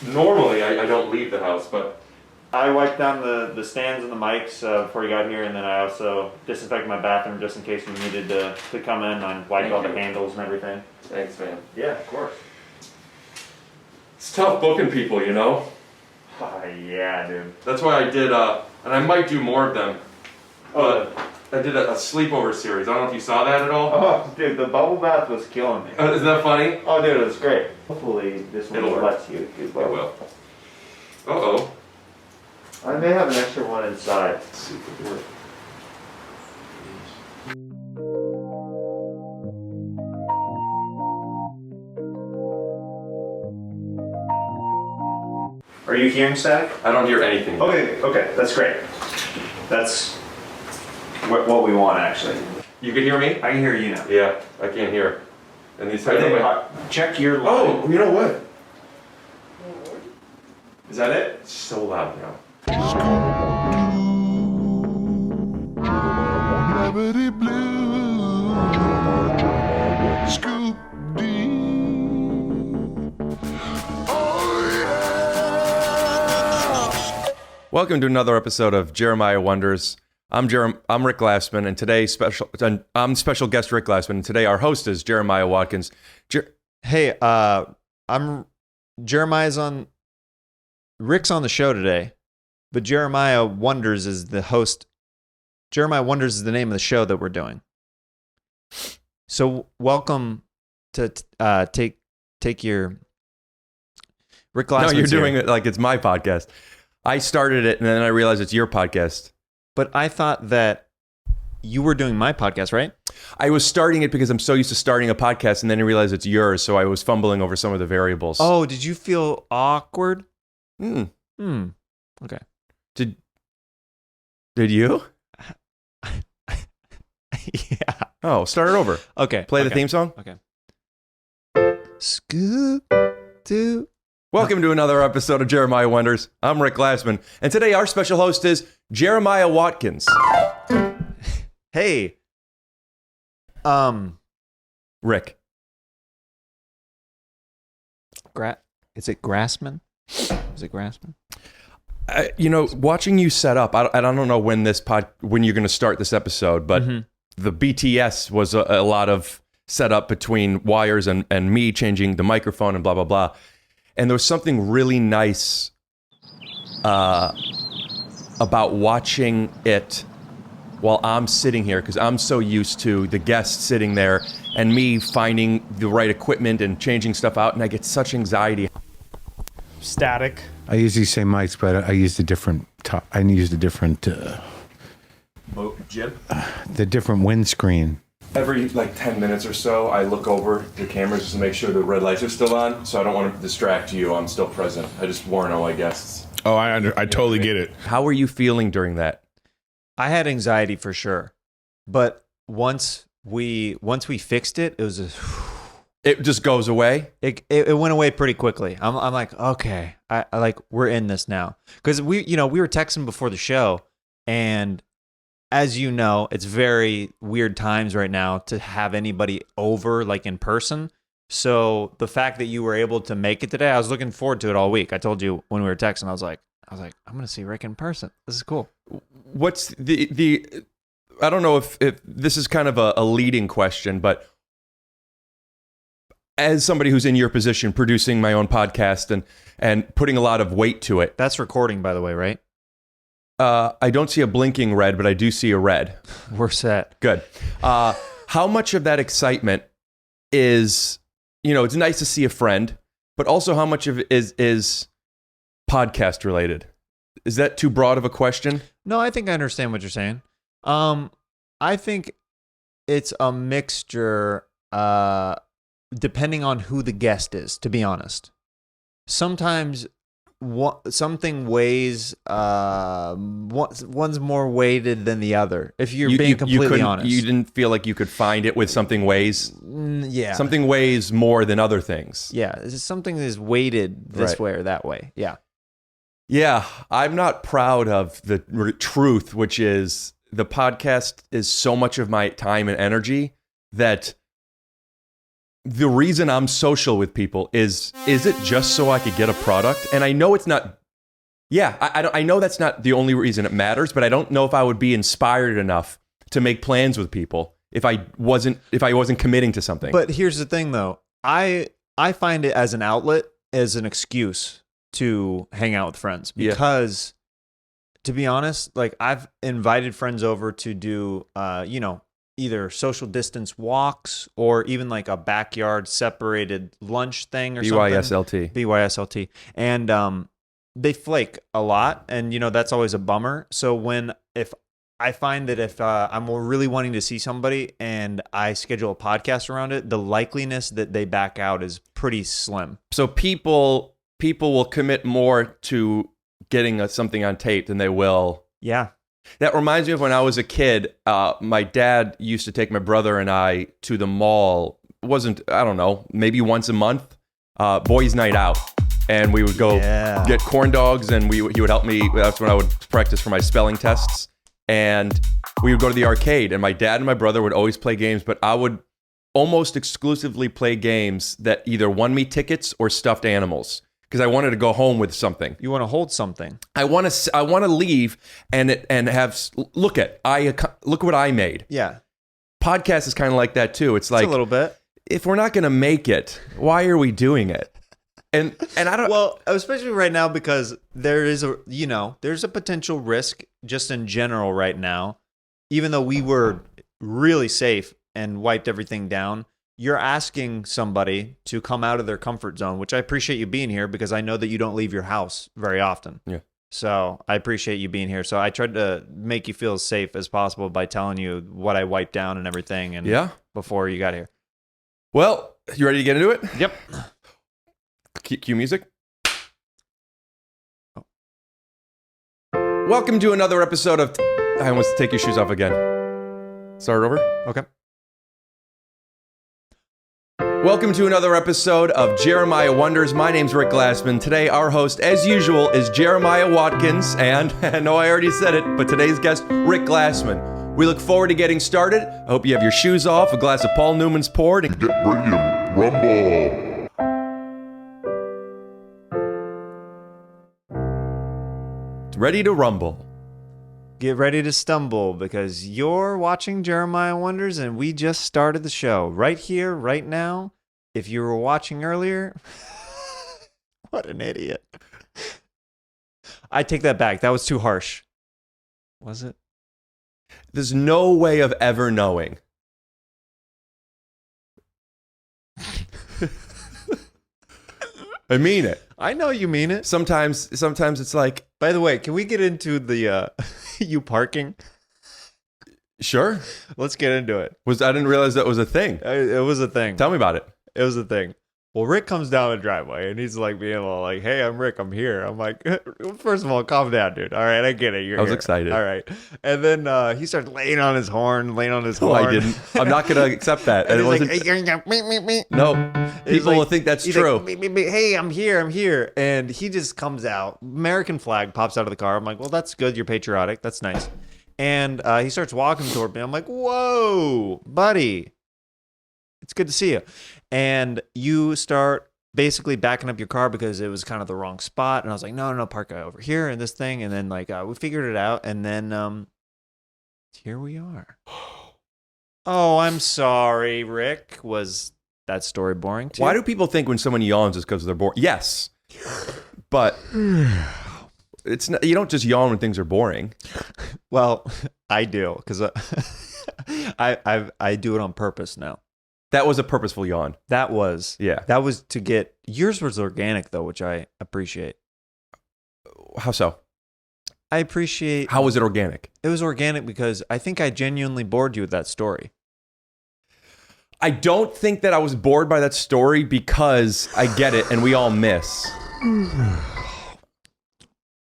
Normally, I don't leave the house, but I wiped down the stands and the mics before you got here, and then I also disinfected my bathroom just in case you needed to come in. I wiped all the handles and everything. thanks, man. Yeah, of course. It's tough booking people, you know? Yeah, dude. That's why I did, and I might do more of them, but I did a sleepover series. I don't know if you saw that at all. Oh, dude, the bubble bath was killing me. Isn't that funny? Oh, dude, it was great. Hopefully this one It'll work. lets you do both. It will. Uh-oh. I may have an extra one inside. Let's see if it can work. Are you hearing static? I don't hear anything. Okay, that's great. That's what we want, actually. You can hear me? I can hear you now. Yeah, I can't hear. And these Check your line. Oh, you know what? Is that it? It's so loud now. Scoop D. Welcome to another episode of Jeremiah Wonders. I'm Rick Glassman, and today I'm special guest Rick Glassman. And today our host is Jeremiah Watkins. I'm Jeremiah's on. Rick's on the show today, but Jeremiah Wonders is the host. Jeremiah Wonders is the name of the show that we're doing. So welcome to take your Rick Glassman. No, you're doing it like it's my podcast. I started it, and then I realized it's your podcast. But I thought that you were doing my podcast, right? I was starting it because I'm so used to starting a podcast, and then I realized it's yours, so I was fumbling over some of the variables. Oh, did you feel awkward? Okay. Did you? Yeah. Oh, start it over. Okay. Play the theme song. Okay. Scoop to. Welcome to another episode of Jeremiah Wonders. I'm Rick Glassman, and today our special host is Jeremiah Watkins. Hey. Rick. Is it Grassman? Is it Grassman? Watching you set up, I don't know when you're going to start this episode, but the BTS was a lot of setup between wires and me changing the microphone and blah, blah, blah. And there was something really nice about watching it while I'm sitting here, because I'm so used to the guests sitting there and me finding the right equipment and changing stuff out, and I get such anxiety. Static. I usually say mics, but I used a different. I used a different. Jib? The different windscreen. Every 10 minutes or so, I look over the cameras just to make sure the red lights are still on, so I don't want to distract you. I'm still present. I just warn all my guests. Oh, I totally get it. How were you feeling during that? I had anxiety for sure, but once we fixed it, it was It just goes away? it went away pretty quickly. I'm like, okay, I like we're in this now, because we were texting before the show, and as you know, it's very weird times right now to have anybody over like in person. So the fact that you were able to make it today, I was looking forward to it all week. I told you when we were texting, I was like, I'm gonna see Rick in person. This is cool. What's the I don't know if this is kind of a leading question, but as somebody who's in your position, producing my own podcast and putting a lot of weight to it. That's recording, by the way, right? I don't see a blinking red, but I do see a red. We're set. Good. How much of that excitement is, it's nice to see a friend, but also how much of it is podcast related? Is that too broad of a question? No, I think I understand what you're saying. I think it's a mixture, depending on who the guest is, to be honest. Sometimes something weighs, one's more weighted than the other. If you're being completely honest. You didn't feel like you could find it with something weighs? Yeah. Something weighs more than other things. Yeah, something is weighted this way or that way. Yeah. Yeah, I'm not proud of the truth, which is the podcast is so much of my time and energy that the reason I'm social with people is it just so I could get a product? And I know it's not. Yeah, I know that's not the only reason it matters, but I don't know if I would be inspired enough to make plans with people if I wasn't committing to something. But here's the thing, though. I find it as an outlet, as an excuse to hang out with friends because, to be honest, like I've invited friends over to do, either social distance walks or even like a backyard separated lunch thing or something. BYSLT. And they flake a lot, and that's always a bummer. So if I find that if I'm really wanting to see somebody and I schedule a podcast around it, the likeliness that they back out is pretty slim. So people will commit more to getting something on tape than they will. Yeah. That reminds me of when I was a kid. My dad used to take my brother and I to the mall. It wasn't, I don't know, maybe once a month, boys' night out. And we would go get corn dogs, and he would help me. That's when I would practice for my spelling tests. And we would go to the arcade, and my dad and my brother would always play games, but I would almost exclusively play games that either won me tickets or stuffed animals, because I wanted to go home with something. You want to hold something. I want to leave and have look what I made. Yeah. Podcast is kind of like that too. It's like a little bit. If we're not going to make it, why are we doing it? And I don't. Well, especially right now, because there's a potential risk just in general right now. Even though we were really safe and wiped everything down, you're asking somebody to come out of their comfort zone, which I appreciate you being here because I know that you don't leave your house very often. Yeah. So I appreciate you being here. So I tried to make you feel as safe as possible by telling you what I wiped down and everything. And before you got here. Well, you ready to get into it? Yep. Cue music. Welcome to another episode of. I almost take your shoes off again. Start over. Okay. Welcome to another episode of Jeremiah Wonders. My name's Rick Glassman. Today, our host, as usual, is Jeremiah Watkins, and I know I already said it, but today's guest, Rick Glassman. We look forward to getting started. I hope you have your shoes off, a glass of Paul Newman's poured, and Get ready to rumble. ready to rumble. Get ready to stumble because you're watching Jeremiah Wonders and we just started the show right here, right now. If you were watching earlier, what an idiot. I take that back. That was too harsh. Was it? There's no way of ever knowing. I mean it. I know you mean it. Sometimes it's like, By the way, can we get into the you parking? sure. Let's get into it. I didn't realize that was a thing. It was a thing. Tell me about it. It was a thing. Well, Rick comes down the driveway and he's like being all like, "Hey, I'm Rick. I'm here." I'm like, first of all, calm down, dude. All right, I get it. You're I was here. excited. All right. And then he starts laying on his horn. No, I didn't. I'm not going to accept that. And It he's wasn't. like, me. No, He's people like- will think that's he's true. like, "Me." Hey, I'm here. And he just comes out. American flag pops out of the car. I'm like, well, that's good. You're patriotic. That's nice. And he starts walking toward me. I'm like, whoa, buddy. It's good to see you. And you start basically backing up your car because it was kind of the wrong spot. And I was like, no, park over here and this thing. And then like we figured it out. And then here we are. Oh, I'm sorry, Rick. Was that story boring to you? Why do people think when someone yawns it's because they're bored? Yes, but it's not, you don't just yawn when things are boring. Well, I do because I do it on purpose now. That was a purposeful yawn. That was to get yours was organic though, which I appreciate. How so? I appreciate How was it organic? it was organic because I think I genuinely bored you with that story. I don't think that I was bored by that story because I get it and we all miss.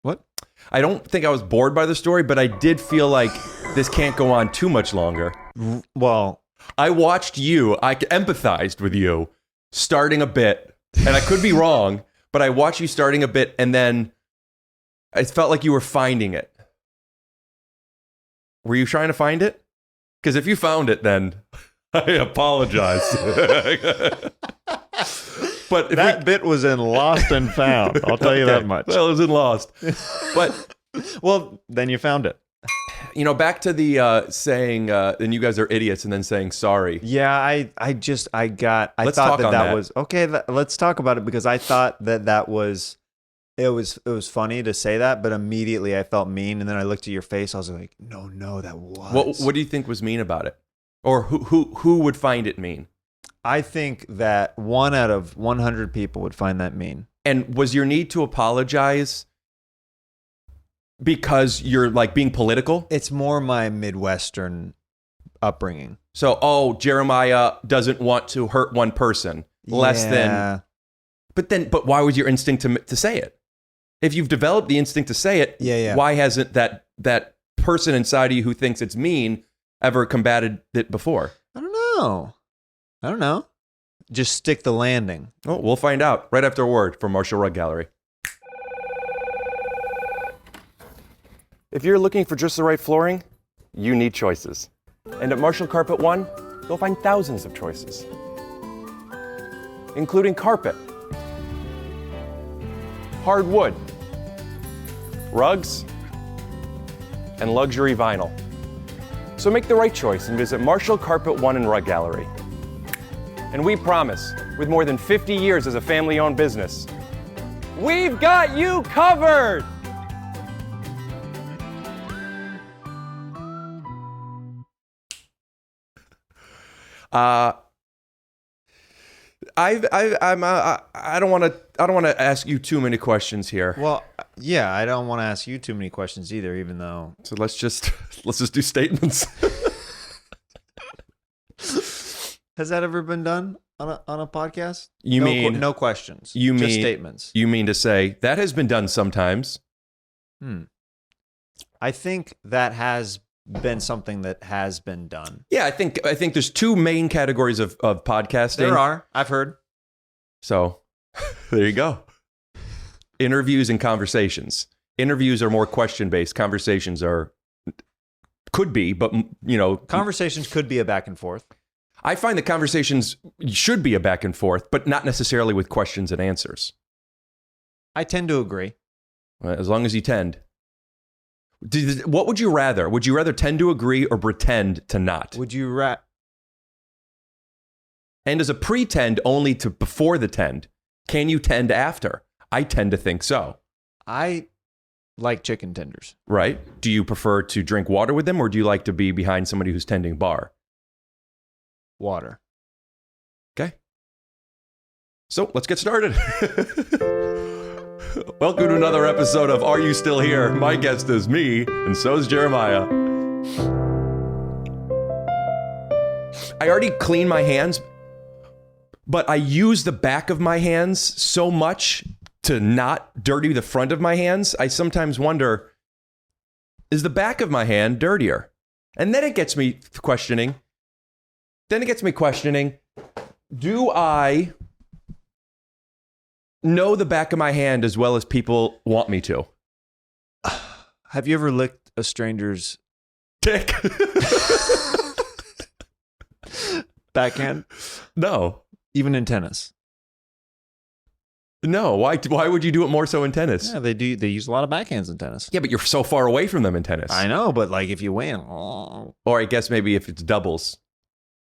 What? I don't think I was bored by the story, but I did feel like this can't go on too much longer. Well, I watched you, I empathized with you starting a bit, and I could be wrong, but I watched you starting a bit, and then I felt like you were finding it. Were you trying to find it? Because if you found it, then I apologize. But if That bit was in Lost and Found. I'll tell you that much. Well, it was in Lost. But Well, then you found it. back to the saying, and you guys are idiots, and then saying sorry. Yeah, I Let's thought talk on that that. was okay. Let's talk about it because I thought that was it was funny to say that, but immediately I felt mean, and then I looked at your face. I was like, no, that was. What do you think was mean about it, or who would find it mean? I think that 1 out of 100 people would find that mean. And was your need to apologize because you're like being political? It's more my Midwestern upbringing. So, Jeremiah doesn't want to hurt one person less than. But why was your instinct to say it? If you've developed the instinct to say it, Yeah. why hasn't that person inside of you who thinks it's mean ever combated it before? I don't know. Just stick the landing. Oh, we'll find out right after a word from Marshall Rug Gallery. If you're looking for just the right flooring, you need choices. And at Marshall Carpet One, you'll find thousands of choices, including carpet, hardwood, rugs, and luxury vinyl. So make the right choice and visit Marshall Carpet One and Rug Gallery. And we promise, with more than 50 years as a family-owned business, we've got you covered! I don't want to ask you too many questions here. Well, yeah, I don't want to ask you too many questions either, even though. So let's just do statements. Has that ever been done on a podcast? You mean no questions? You just mean statements? You mean to say that has been done sometimes? I think that has been something that has been done. Yeah, I think there's two main categories of podcasting. There are. I've heard. So there you go. Interviews and conversations. Interviews are more question-based. Conversations could be, but Conversations could be a back and forth. I find that conversations should be a back and forth, but not necessarily with questions and answers. I tend to agree. As long as you tend. What would you rather? Would you rather tend to agree or pretend to not? Would you And as a pretend only to before the tend, can you tend after? I tend to think so. I like chicken tenders. Right? Do you prefer to drink water with them, or do you like to be behind somebody who's tending bar? Water. Okay. So let's get started. Welcome to another episode of Are You Still Here? My guest is me, and so is Jeremiah. I already cleaned my hands, but I use the back of my hands so much to not dirty the front of my hands. I sometimes wonder, is the back of my hand dirtier? And then it gets me questioning. Do I know the back of my hand as well as people want me to? Have you ever licked a stranger's Dick. backhand? No. Even in tennis? No. Why would you do it more so in tennis? Yeah, they do. They use a lot of backhands in tennis. Yeah, but you're so far away from them in tennis. I know, but like if you win, Or I guess maybe if it's doubles.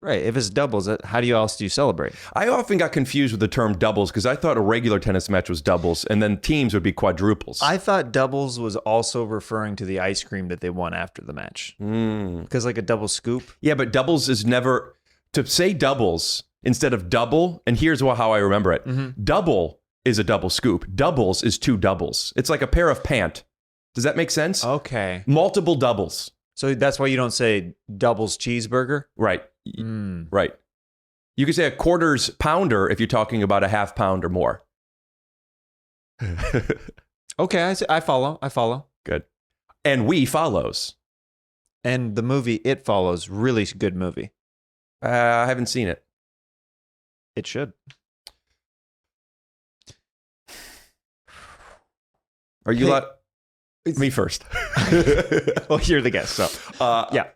right? If it's doubles, how else do you celebrate? I often got confused with the term doubles because I thought a regular tennis match was doubles and then teams would be quadruples. I thought doubles was also referring to the ice cream that they won after the match. Because like a double scoop. Yeah, but doubles is never... To say doubles instead of double, and here's how I remember it. Mm-hmm. Double is a double scoop. Doubles is two doubles. It's like a pair of pant. Does that make sense? Okay. Multiple doubles. So that's why you don't say doubles cheeseburger? Right. Right. You could say a quarters pounder if you're talking about a half pound or more. Okay, I follow. Good. And we follows. And the movie It Follows, really good movie. I haven't seen it. It should. Are you Hey. allowed? Me first. Well, you're the guest, so yeah.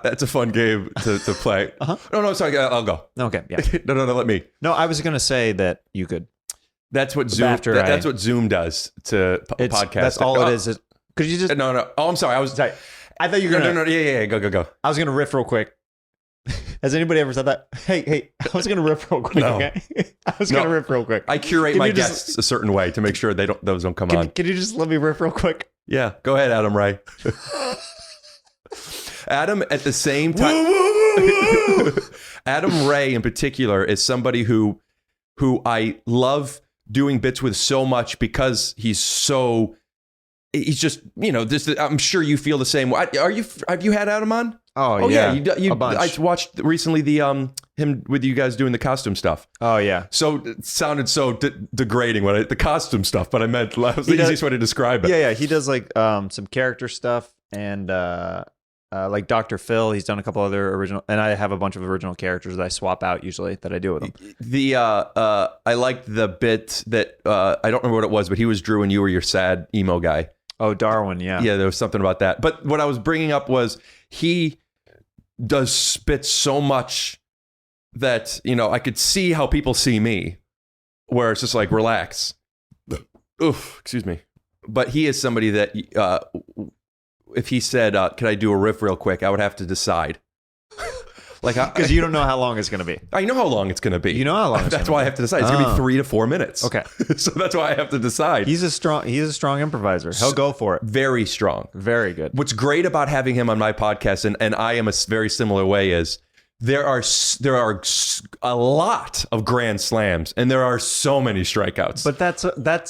It's a fun game to play. No, sorry, I'll go. Okay, yeah. No, let me. No, I was gonna say that you could. That's what Zoom. That's what Zoom does to podcasts. That's all it is. Could you just? No. Oh, I'm sorry. I was. Sorry. I thought you were gonna. No. Yeah. Go. I was gonna riff real quick. Has anybody ever said that? Hey, I was gonna riff real quick. No. Okay. I was gonna riff real quick. I curate Can my you just- guests a certain way to make sure those don't come on. Can you just let me riff real quick? Yeah, go ahead, Adam Ray. Adam, at the same time, Adam Ray in particular is somebody who I love doing bits with so much because he's just, I'm sure you feel the same way. Have you had Adam on? Oh yeah, you a bunch. I watched recently the him with you guys doing the costume stuff. Oh yeah. So it sounded so degrading when the costume stuff, but I meant that was the easiest way to describe it. Yeah. He does like some character stuff and like Dr. Phil. He's done a couple other original, and I have a bunch of original characters that I swap out usually that I do with him. I liked the bit that I don't remember what it was, but he was Drew and you were your sad emo guy. Oh, Darwin. Yeah. Yeah, there was something about that. But what I was bringing up was he does spit so much that, I could see how people see me, where it's just like, relax. Oof, excuse me. But he is somebody that if he said, can I do a riff real quick, I would have to decide. Like, Because you don't know how long it's going to be. I know how long it's going to be. You know how long it's That's gonna why be. I have to decide. It's going to be 3 to 4 minutes. Okay. So that's why I have to decide. He's a strong improviser. He'll go for it. Very strong. Very good. What's great about having him on my podcast, and I am a very similar way, is there are a lot of grand slams, and there are so many strikeouts. But that's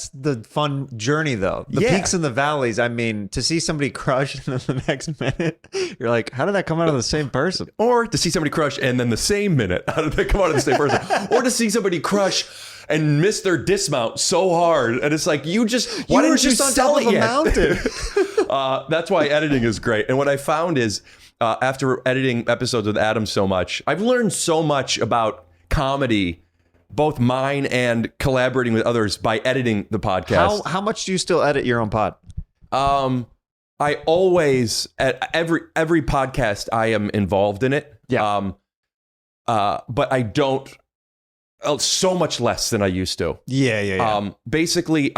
the fun journey, though. The Yeah. peaks and the valleys. I mean, to see somebody crush and then the next minute, you're like, how did that come out of the same person? Or to see somebody crush and then the same minute, how did they come out of the same person? Or to see somebody crush and miss their dismount so hard, and it's like, why You didn't were you just on sell top it of a yet? mountain. That's why editing is great. And what I found is, after editing episodes with Adam so much, I've learned so much about comedy, both mine and collaborating with others by editing the podcast. How much do you still edit your own pod? I always, at every podcast, I am involved in it. Yeah. But I don't. So much less than I used to. Yeah. Basically,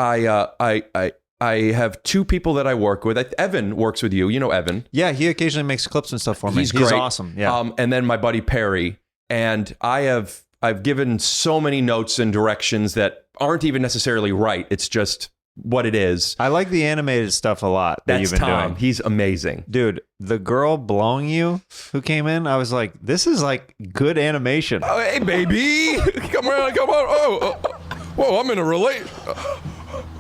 I have 2 people that I work with. Evan works with you. You know Evan. Yeah, he occasionally makes clips and stuff for me. He's He's great. awesome. Yeah. And then my buddy Perry. And I've given so many notes and directions that aren't even necessarily right. It's just what it is. I like the animated stuff a lot that That's you've been Tom. doing. He's amazing. Dude, the girl blowing you who came in, I was like, this is like good animation. Oh, hey, baby. Come on. Oh, whoa, I'm in a relate.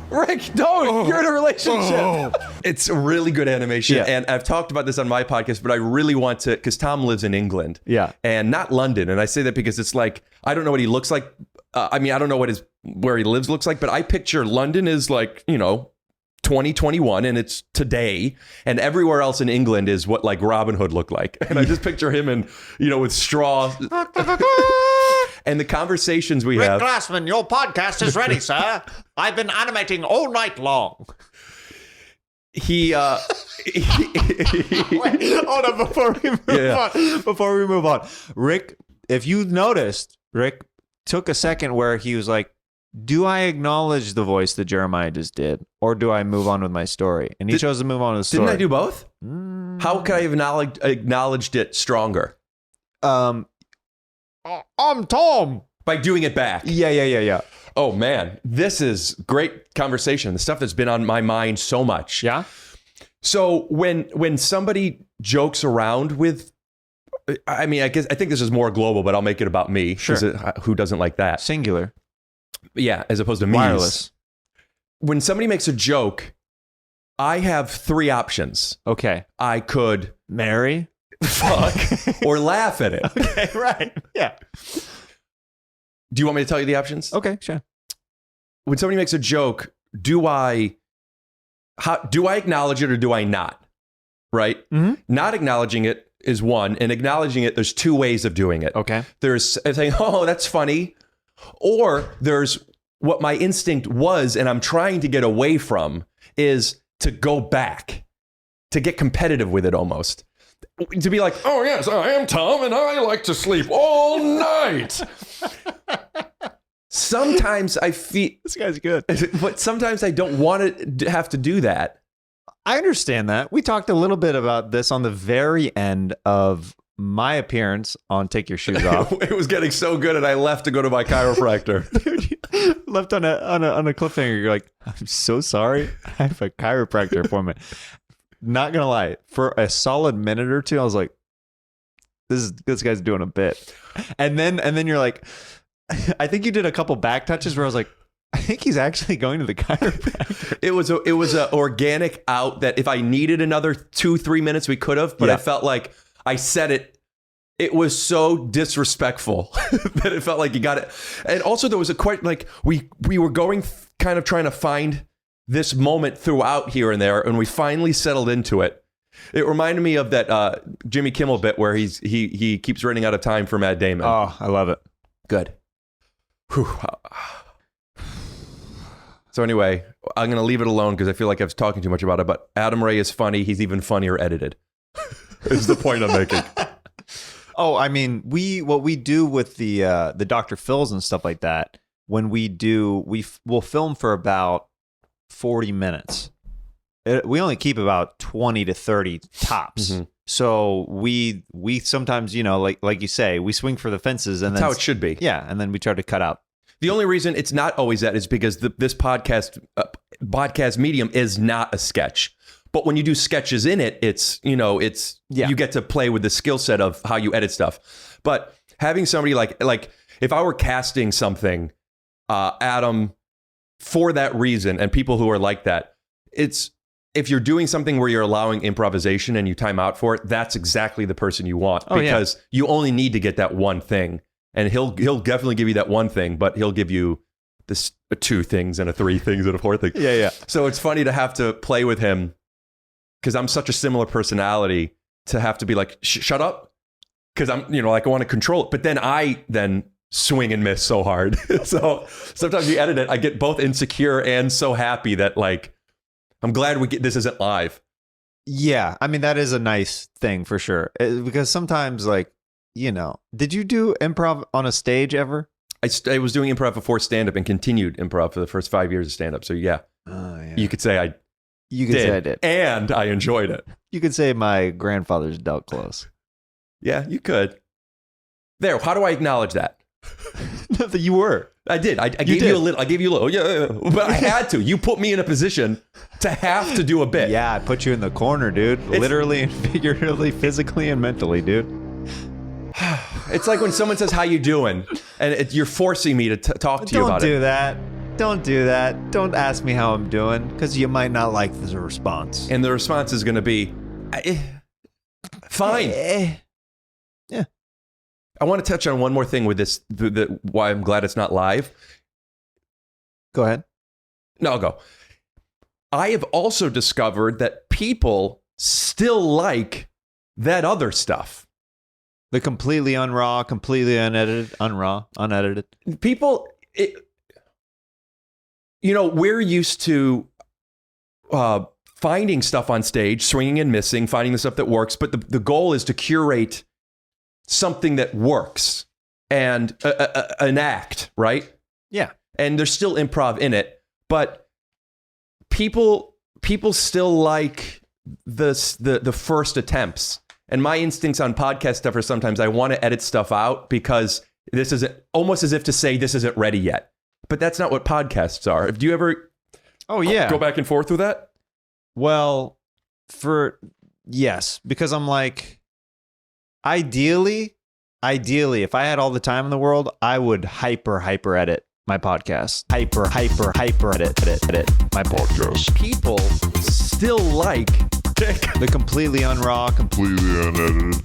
Rick, don't. You're in a relationship. It's really good animation. Yeah. And I've talked about this on my podcast, but I really want to, because Tom lives in England. Yeah. And not London. And I say that because it's like, I don't know what he looks like. I don't know what where he lives looks like, but I picture London is like, 2021 and it's today, and everywhere else in England is what like Robin Hood looked like. And I just picture him in, with straw. And the conversations we have. Rick Glassman, your podcast is ready, sir. I've been animating all night long. He Wait, hold on before we move on. Rick, if you noticed, Rick took a second where he was like, do I acknowledge the voice that Jeremiah just did, or do I move on with my story? And he chose to move on with the story. Didn't I do both? How could I have acknowledged it stronger? I'm Tom. By doing it back. Yeah. Oh man, this is great conversation. The stuff that's been on my mind so much. Yeah. So when somebody jokes around with, I think this is more global, but I'll make it about me. Sure. Who doesn't like that? Singular. Yeah, as opposed to me. Wireless. When somebody makes a joke, I have 3 options. Okay. I could Marry. fuck or laugh at it. Okay, right. Yeah. Do you want me to tell you the options? Okay, sure. When somebody makes a joke, do I acknowledge it or do I not? Right? Mm-hmm. Not acknowledging it is one, and acknowledging it, there's 2 ways of doing it. Okay. There's saying, oh, that's funny. Or there's what my instinct was, and I'm trying to get away from, is to go back, to get competitive with it almost. To be like, oh yes, I am Tom and I like to sleep all night. Sometimes I feel This guy's good. but sometimes I don't want to have to do that. I understand that. We talked a little bit about this on the very end of my appearance on Take Your Shoes Off. It was getting so good and I left to go to my chiropractor. Left on a cliffhanger. You're like, I'm so sorry. I have a chiropractor appointment. Not gonna lie, for a solid minute or two, I was like, this guy's doing a bit. And then you're like, I think you did a couple back touches where I was like, I think he's actually going to the chiropractor. It was a organic out that if I needed another 2-3 minutes, we could have, but Yeah. I felt like I said it. It was so disrespectful that it felt like you got it. And also there was a quite like we were going kind of trying to find this moment throughout here and there, and we finally settled into it. It reminded me of that Jimmy Kimmel bit where he keeps running out of time for Matt Damon. Oh, I love it. Good. Whew. So anyway, I'm going to leave it alone because I feel like I was talking too much about it, but Adam Ray is funny. He's even funnier edited. Is the point I'm making. Oh, I mean, what we do with the Dr. Phils and stuff like that, when we'll film for about 40 minutes. We only keep about 20 to 30 tops. Mm-hmm. So we sometimes, like you say, we swing for the fences, and That's then how it should be. Yeah, and then we try to cut out. The only reason it's not always that is because this podcast medium is not a sketch. But when you do sketches in it, it's you get to play with the skill set of how you edit stuff. But having somebody like if I were casting something, Adam, for that reason, and people who are like that, it's if you're doing something where you're allowing improvisation and you time out for it, that's exactly the person you want because you only need to get that one thing. And he'll definitely give you that one thing, but he'll give you this 2 things and a 3 things and a 4 thing. Yeah. So it's funny to have to play with him because I'm such a similar personality to have to be like, shut up. Because I'm, like I want to control it. But then I swing and miss so hard. So sometimes you edit it, I get both insecure and so happy that like, I'm glad this isn't live. Yeah, I mean, that is a nice thing for sure. Because sometimes like, did you do improv on a stage ever? I was doing improv before stand-up and continued improv for the first 5 years of stand-up. So yeah, you could say I did. And I enjoyed it. You could say my grandfather's dealt close. Yeah, you could. There, how do I acknowledge that? That you were. I did. I gave you a little. I gave you a little. Yeah. But I had to. You put me in a position to have to do a bit. Yeah, I put you in the corner, dude. Literally and figuratively, physically and mentally, dude. It's like when someone says, how you doing? And you're forcing me to talk to you about it. Don't do that. Don't ask me how I'm doing, because you might not like the response. And the response is going to be, fine. Yeah. I want to touch on one more thing with this, why I'm glad it's not live. Go ahead. No, I'll go. I have also discovered that people still like that other stuff. The completely unraw, completely unedited, unedited. People, we're used to finding stuff on stage, swinging and missing, finding the stuff that works. But the goal is to curate something that works and an act, right? Yeah. And there's still improv in it, but people still like the first attempts. And my instincts on podcast stuff are sometimes I want to edit stuff out because this isn't almost as if to say this isn't ready yet. But that's not what podcasts are. Do you ever go back and forth with that? Well, yes, because I'm like, ideally, if I had all the time in the world, I would hyper edit my podcast. Hyper edit my podcast. People still like the completely unraw, Completely unedited.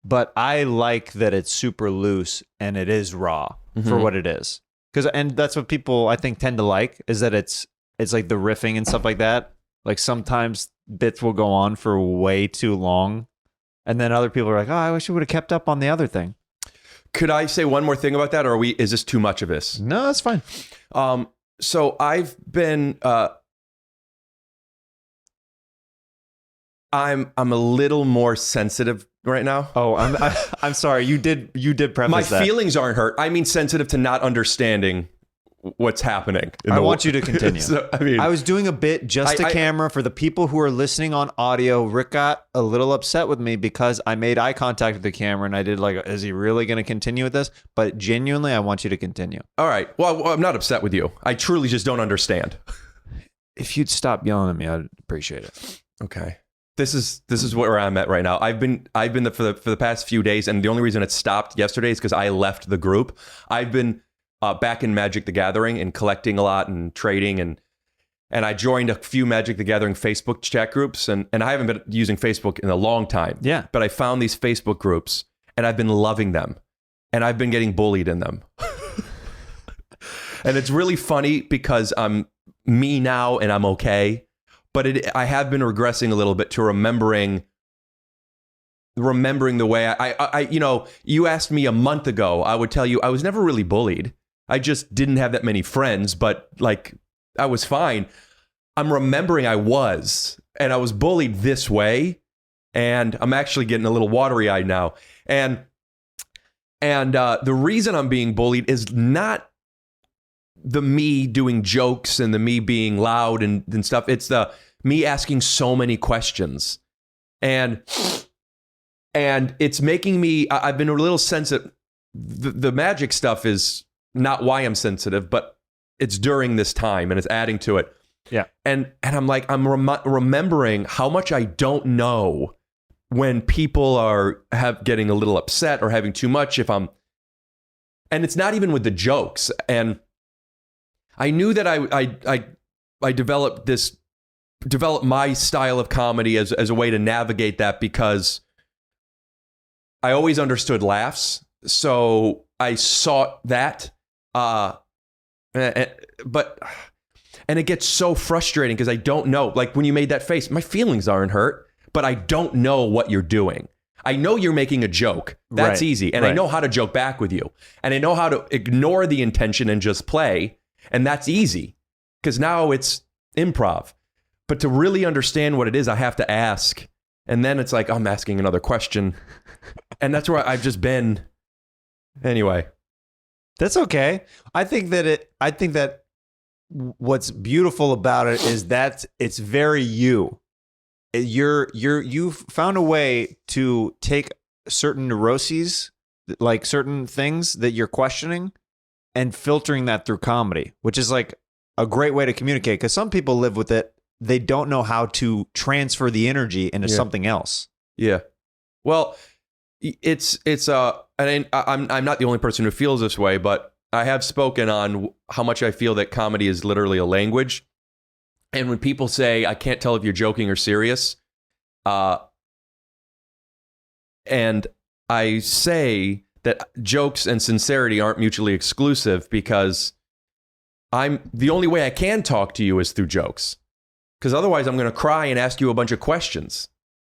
but I like that it's super loose and it is raw for what it is. And that's what people I think tend to like, is that it's like the riffing and stuff like that. Like sometimes bits will go on for way too long, and then other people are like, "Oh, I wish we would have kept up on the other thing." Could I say one more thing about that, or is this too much of this? No, that's fine. So I've been I'm a little more sensitive right now. Oh, I'm sorry. You did preface My that. feelings aren't hurt. I mean sensitive to not understanding what's happening. I want you to continue. So, I mean, I was doing a bit just to camera for the people who are listening on audio. Rick got a little upset with me because I made eye contact with the camera and I did like, is he really going to continue with this? But genuinely, I want you to continue. all right. Well, I'm not upset with you. I truly just don't understand. If you'd stop yelling at me, I'd appreciate it. Okay. This is where I'm at right now. I've been for the past few days, and the only reason it stopped yesterday is because I left the group. I've been back in Magic the Gathering and collecting a lot and trading, and I joined a few Magic the Gathering Facebook chat groups, and I haven't been using Facebook in a long time. Yeah. But I found these Facebook groups, and I've been loving them, and I've been getting bullied in them. And it's really funny because I'm me now and I'm okay, but I have been regressing a little bit to remembering the way I you asked me a month ago, I would tell you I was never really bullied. I just didn't have that many friends, but like I was fine. I'm remembering I was bullied this way, and I'm actually getting a little watery-eyed now. And the reason I'm being bullied is not the me doing jokes and the me being loud and stuff. It's the me asking so many questions. And it's making me, I've been a little sensitive. The magic stuff is not why I'm sensitive, but it's during this time and it's adding to it. Yeah. And I'm like, I'm remembering how much I don't know when people are getting a little upset or having too much and it's not even with the jokes. And I knew that I developed my style of comedy as a way to navigate that because I always understood laughs. So I sought that. And it gets so frustrating because I don't know. Like when you made that face, my feelings aren't hurt, but I don't know what you're doing. I know you're making a joke. That's Right, easy. And I know how to joke back with you. And I know how to ignore the intention and just play. And that's easy because now it's improv. But to really understand what it is, I have to ask. And then it's like, I'm asking another question. And that's where I've just been. Anyway. That's okay. I think that what's beautiful about it is that it's very you. You've found a way to take certain neuroses, like certain things that you're questioning, and filtering that through comedy, which is like a great way to communicate. Because some people live with it, they don't know how to transfer the energy into something else. Yeah. Well, it's and I'm not the only person who feels this way, but I have spoken on how much I feel that comedy is literally a language. And when people say, I can't tell if you're joking or serious, and I say that jokes and sincerity aren't mutually exclusive because the only way I can talk to you is through jokes. Because otherwise I'm going to cry and ask you a bunch of questions.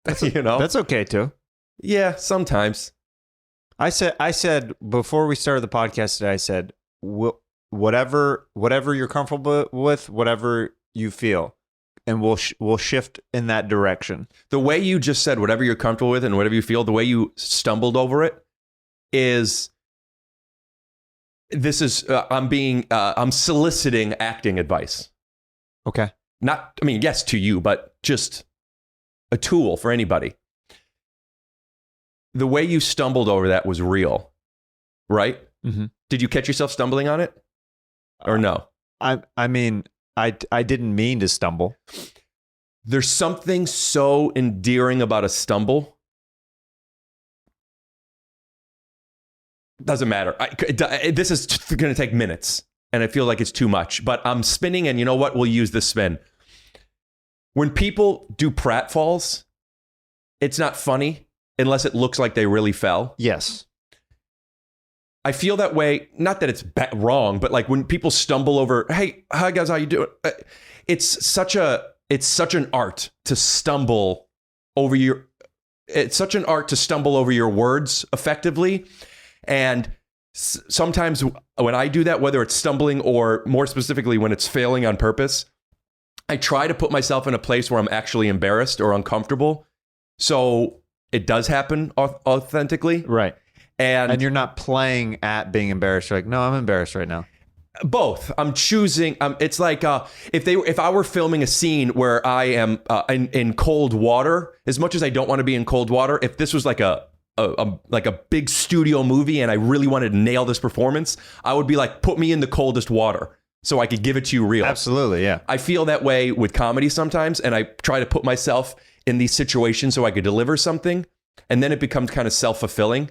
That's okay too. Yeah, sometimes. I said before we started the podcast today, I said, whatever you're comfortable with, whatever you feel, and we'll shift in that direction. The way you just said whatever you're comfortable with and whatever you feel, the way you stumbled over it is I'm soliciting acting advice. Okay. Yes, to you, but just a tool for anybody. The way you stumbled over that was real, right? Mm-hmm. Did you catch yourself stumbling on it or no? I didn't mean to stumble. There's something so endearing about a stumble. Doesn't matter. This is going to take minutes, and I feel like it's too much. But I'm spinning, and you know what? We'll use this spin. When people do pratfalls, it's not funny unless it looks like they really fell. Yes. I feel that way. Not that it's wrong, but like when people stumble over, hey, hi guys, how you doing? It's such an art to stumble over your. It's such an art to stumble over your words effectively, and sometimes when I do that, whether it's stumbling or more specifically when it's failing on purpose, I try to put myself in a place where I'm actually embarrassed or uncomfortable So it does happen authentically. Right. And And you're not playing at being embarrassed. You're like, no, I'm embarrassed right now. both. I'm choosing. It's like if I were filming a scene where I am in cold water, as much as I don't want to be in cold water, if this was like a big studio movie and I really wanted to nail this performance, I would be like, put me in the coldest water so I could give it to you real. Absolutely, yeah. I feel that way with comedy sometimes, and I try to put myself in these situations so I could deliver something, and then it becomes kind of self-fulfilling.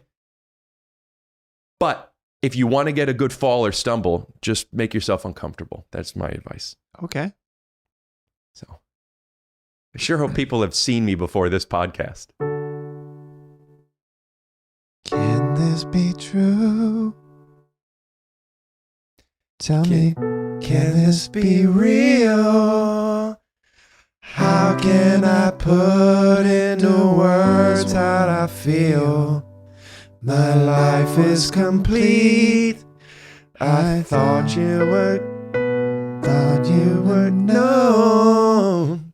But if you want to get a good fall or stumble, just make yourself uncomfortable. That's my advice. Okay. So I sure hope people have seen me before this podcast. Can this be true? Tell me, can this be real? How can I put into words how I feel? My life is complete. I thought you were known.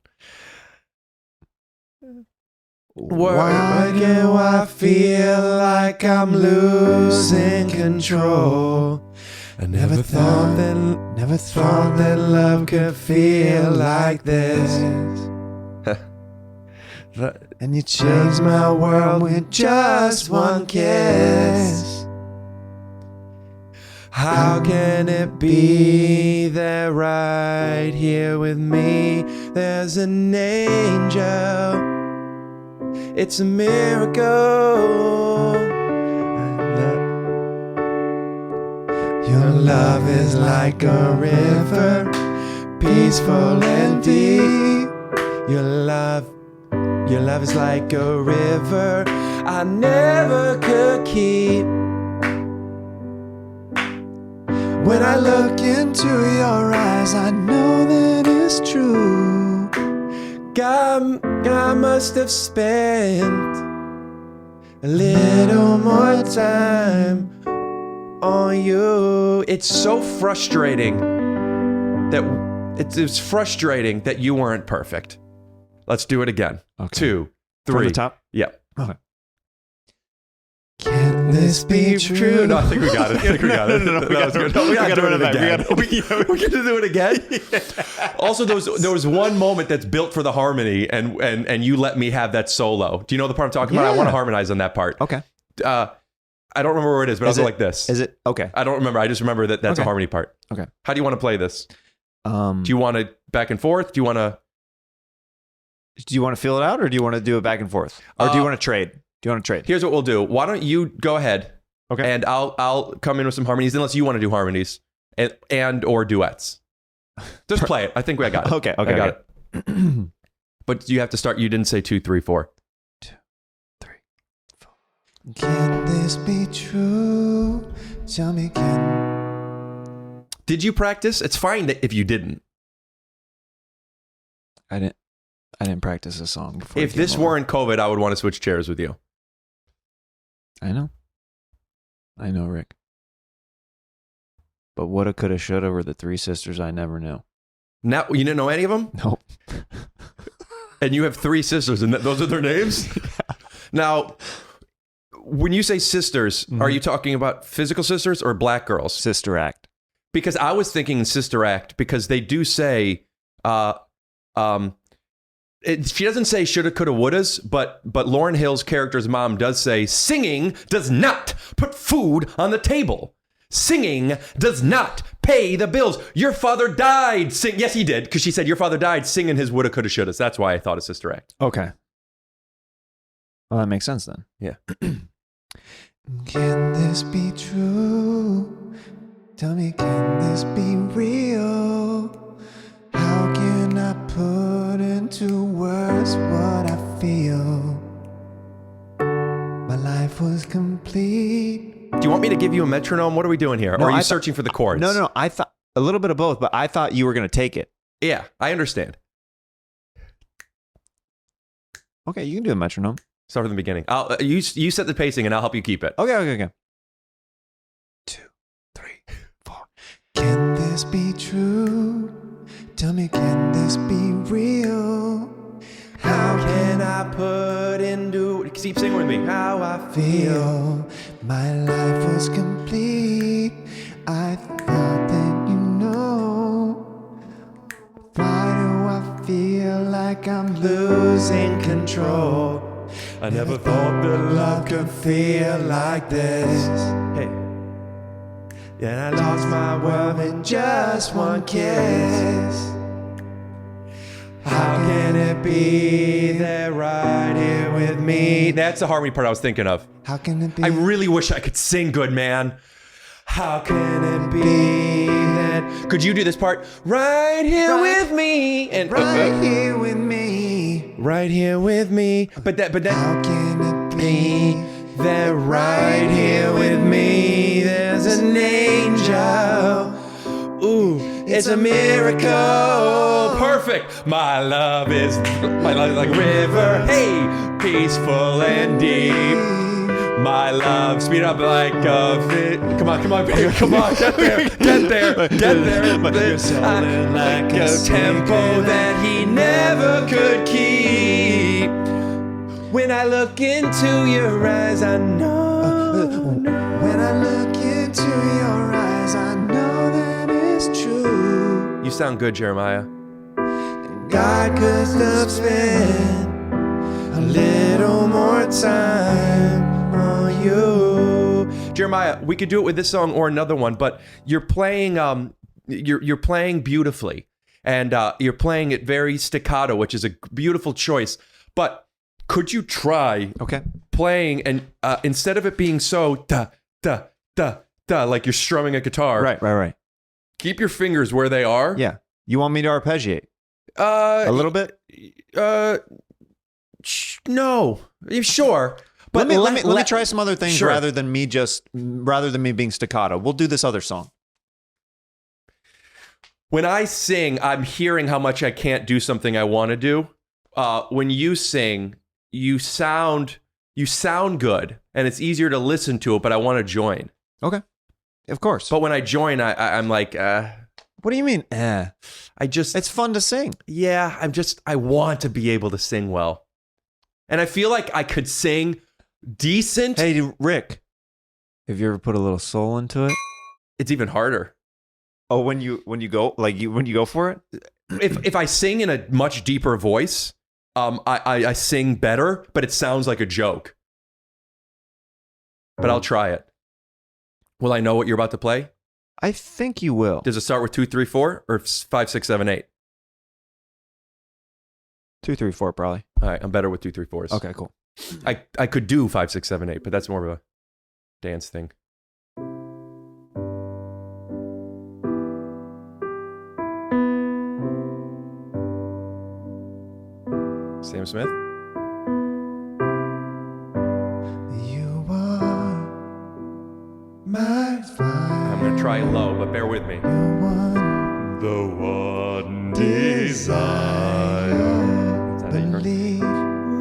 Why do I feel like I'm losing control? I never thought that love could feel like this. And you changed my world with just one kiss. How can it be that right here with me there's an angel? It's a miracle. Your love is like a river, peaceful and deep. Your love is like a river I never could keep. When I look into your eyes, I know that it's true. God must have spent a little more time on you. It's so frustrating that it's frustrating that you weren't perfect. Let's do it again. Okay. 2, 3. From the top? Yeah. Okay. Can this be true? No, I think we got it. No, That was good. No, we gotta do it again. We're gonna do it again. Also, there was one moment that's built for the harmony, and you let me have that solo. Do you know the part I'm talking about? I want to harmonize on that part. Okay. I don't remember where it is, but I'll go like this. Is it? Okay. I don't remember. I just remember that that's a Okay. harmony part. Okay. How do you want to play this? Do Do you want it back and forth? Do you want to? feel it out, or do you want to do it back and forth, or do you want to trade? Do you want to trade? Here's what we'll do. Why don't you go ahead? Okay. And I'll come in with some harmonies, unless you want to do harmonies and or duets. Just play it. I think I got it. Okay. I got it. But you have to start. You didn't say 2, 3, 4. 2, 3, 4. Can this be true? Tell me, can. Did you practice? It's fine if you didn't. I didn't practice a song before. If this weren't COVID, I would want to switch chairs with you. I know, Rick. But woulda, coulda, shoulda were the 3 sisters I never knew. Now you didn't know any of them, Nope. and you have 3 sisters, and those are their names. Now, when you say sisters, are you talking about physical sisters or black girls? Sister Act. Because I was thinking Sister Act, because they do say, she doesn't say shoulda, coulda, wouldas, but Lauryn Hill's character's mom does say, singing does not put food on the table. Singing does not pay the bills. Your father died. Yes, he did, because she said your father died singing his woulda, coulda, shouldas. That's why I thought of Sister Act. Okay. Well, that makes sense then. Yeah. Can this be true? Tell me, can this be real? How can I put into words what I feel? My life was complete. Do you want me to give you a metronome? What are we doing here? No, or are you I searching for the chords? No. I thought a little bit of both, but I thought you were going to take it. Yeah, I understand. Okay, you can do a metronome. Start from the beginning. You set the pacing, and I'll help you keep it. Okay. 2, 3, 4. Can this be true? Tell me, can this be real? How can I put into... Keep singing with me. How I feel. My life was complete. I thought that you know. Why do I feel like I'm losing control? I never thought that love could feel like this. Hey. Then I lost my world in just one kiss. How can it be that right here with me? That's the harmony part I was thinking of. How can it be? I really wish I could sing good, man. How can it be that... Could you do this part? Right here with me. And right here with me. right here with me. But that How can it be that right here with me there's an angel. Ooh, it's a miracle. Perfect. My love is like a river. Hey, peaceful and deep. My love, speed up like a fit. Come on, baby. Come on, get there. It's like a tempo that he never could keep. When I look into your eyes, I know. When I look into your eyes, I know that it's true. You sound good, Jeremiah. God could have spent a little more time on you. Jeremiah, we could do it with this song or another one, but you're playing you're playing beautifully, and you're playing it very staccato, which is a beautiful choice. But could you try playing and instead of it being so da da da da like you're strumming a guitar, Right. keep your fingers where they are. Yeah. You want me to arpeggiate a little bit? No, sure. But let me try some other things Sure. rather than me being staccato. We'll do this other song. When I sing, I'm hearing how much I can't do something I want to do. When you sing, you sound good, and it's easier to listen to it. But I want to join. Okay, of course. But when I join, I'm like, What do you mean? It's fun to sing. Yeah, I want to be able to sing well, and I feel like I could sing decent. Hey, Rick, have you ever put a little soul into it? It's even harder. Oh, when you go for it? If I sing in a much deeper voice, I sing better, but it sounds like a joke. But I'll try it. Will I know what you're about to play? I think you will. Does it start with 2, 3, 4 or 5, 6, 7, 8? 2, 3, 4, probably. All right, I'm better with 2, 3, 4s. Okay, cool. I could do 5, 6, 7, 8, but that's more of a dance thing. Sam Smith. You are my fire. I'm gonna try low, but bear with me. The one desire. Is that it?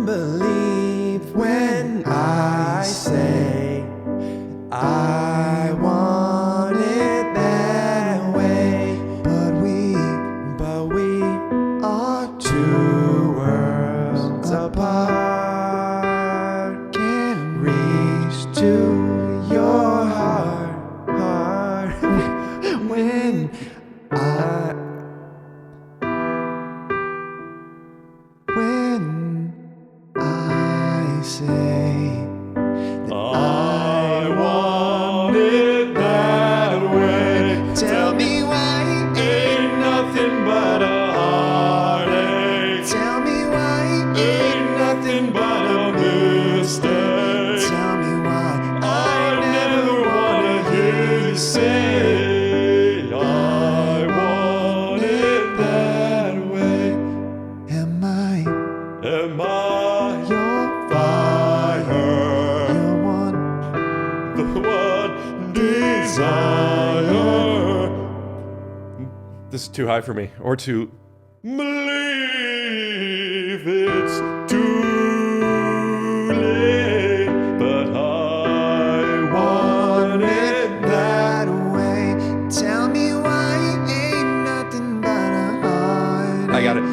Believe when I say I want it that way. But we are two worlds apart. Can't reach to your heart when I say that I want it that way. Tell me why ain't nothing but a heartache. Tell me why ain't nothing but a mistake. Tell me why I never wanna hear you say I want it that way. Am I your fire? Your one, the one desire. This is too high for me, or too. Believe it's too late, but I want it that way. Tell me why ain't nothing but a heart. I got it.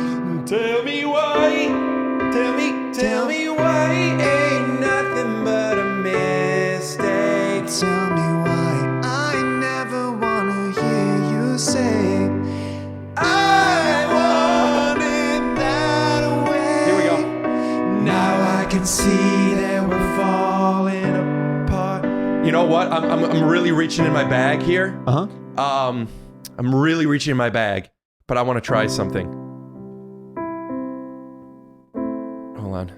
Tell me why Tell me why ain't nothing but a mistake. Tell me why I never wanna hear you say I want it that way. Here we go. Now I can see that we're falling apart. You know what? I'm really reaching in my bag here. Uh-huh. I'm really reaching in my bag, but I want to try something. Hold on.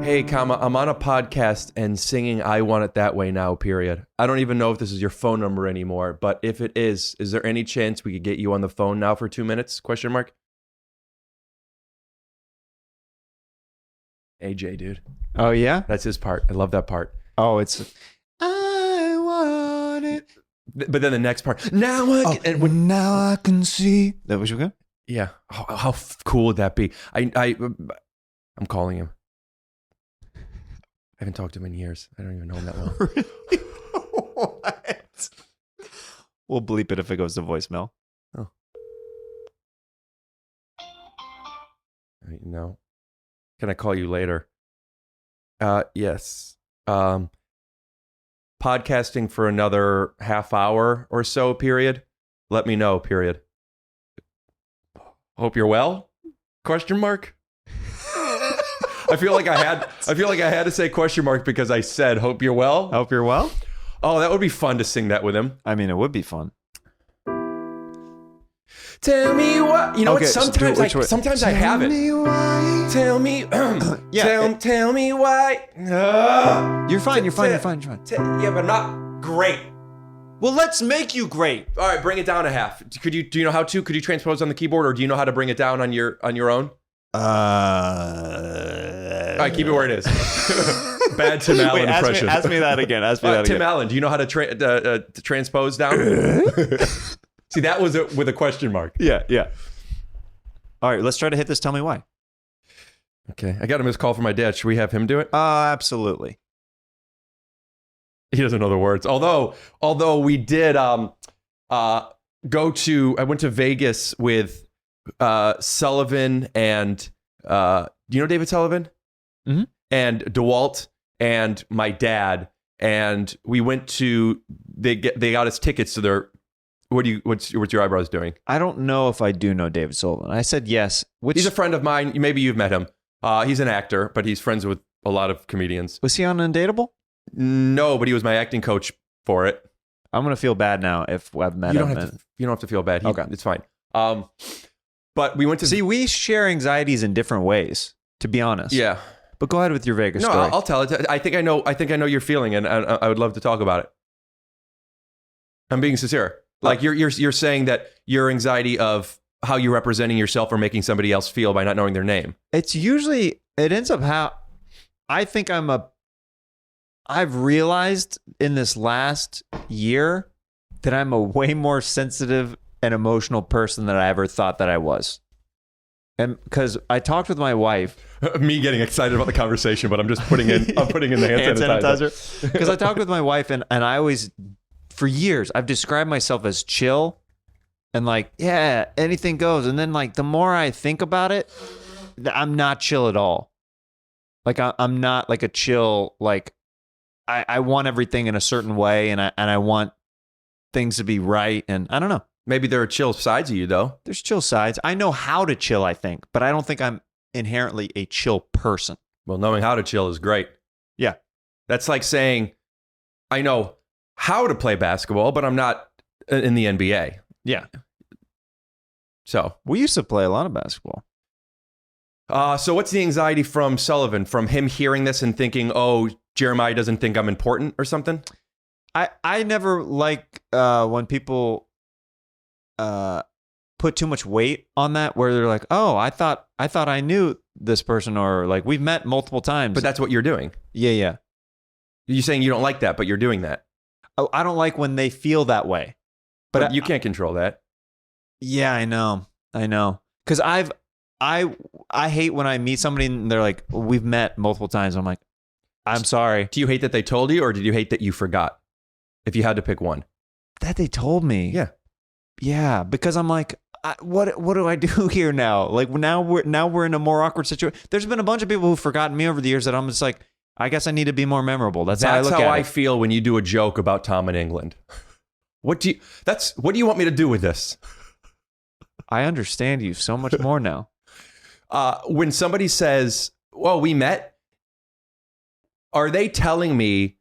Hey, comma, I'm on a podcast and singing I Want It That Way Now, period. I don't even know if this is your phone number anymore, but if it is there any chance we could get you on the phone now for 2 minutes? Question mark. AJ, dude. Oh yeah. That's his part. I love that part. Oh, it's. I want it. But then the next part. Now I can, and Now I can see. That was your good. yeah. How cool would that be? I'm calling him. I haven't talked to him in years. I don't even know him that well. What? We'll bleep it if it goes to voicemail. No. Can I call you later? Yes. Podcasting for another half hour or so, period. Let me know, period. Hope you're well? Question mark? I feel like I had to say question mark because I said hope you're well. Hope you're well. Oh, that would be fun to sing that with him. I mean, it would be fun. Tell me what. You know Okay, what? Sometimes I have it. Tell me. Tell me why. You're fine. You're fine. You're fine. You're fine. Yeah, but not great. Well, let's make you great. All right, bring it down a half. Do you know how to? Could you transpose on the keyboard, or do you know how to bring it down on your own? All right, keep it where it is. Bad Tim Allen impression. Ask me that again. Ask me that Tim again. Allen, do you know how to transpose down? See, that was with a question mark. Yeah, yeah. All right, let's try to hit this. Tell me why. Okay, I got a missed call from my dad. Should we have him do it? Absolutely. He doesn't know the words. Although we did I went to Vegas with Sullivan and do you know David Sullivan? Mm-hmm. And DeWalt and my dad, and we went to they got us tickets to their what's your eyebrows doing? I don't know if I do know David Sullivan. I said yes. He's a friend of mine. Maybe you've met him. He's an actor, but he's friends with a lot of comedians. Was he on Undateable? No, but he was my acting coach for it. I'm gonna feel bad now if I've met You him. don't have to feel bad. Okay. It's fine. But we went to See, we share anxieties in different ways, to be honest. Yeah. But go ahead with your Vegas No, story. I'll tell it. I think I know your feeling, and I would love to talk about it. I'm being sincere. Like you're saying that your anxiety of how you're representing yourself or making somebody else feel by not knowing their name. It ends up how I think I've realized in this last year that I'm a way more sensitive and emotional person than I ever thought that I was. And because I talked with my wife. Me getting excited about the conversation, but I'm just putting in the hand sanitizer. Because I talked with my wife and I always, for years, I've described myself as chill and like, yeah, anything goes. And then like the more I think about it, I'm not chill at all. Like I'm not like a chill, like I want everything in a certain way and I want things to be right. And I don't know. Maybe there are chill sides of you though. There's chill sides. I know how to chill, I think, but I don't think I'm inherently a chill person. Well, knowing how to chill is great. Yeah. That's like saying, I know how to play basketball, but I'm not in the NBA. Yeah. So We used to play a lot of basketball. So what's the anxiety from Sullivan? From him hearing this and thinking, oh, Jeremiah doesn't think I'm important or something? I never like when people put too much weight on that, where they're like, oh, I thought I knew this person, or like we've met multiple times. But that's what you're doing. Yeah. You're saying you don't like that, but you're doing that. Oh, I don't like when they feel that way. But you can't control that. Yeah, I know. Because I hate when I meet somebody and they're like, we've met multiple times. I'm like, I'm sorry. Do you hate that they told you, or did you hate that you forgot? If you had to pick one. That they told me. Yeah. Yeah, because I'm like, what do I do here now? Like now we're in a more awkward situation. There's been a bunch of people who've forgotten me over the years that I'm just like, I guess I need to be more memorable. That's how I look at I it. feel when you do a joke about Tom in England. What do you want me to do with this? I understand you so much more now. When somebody says, well, we met, are they telling me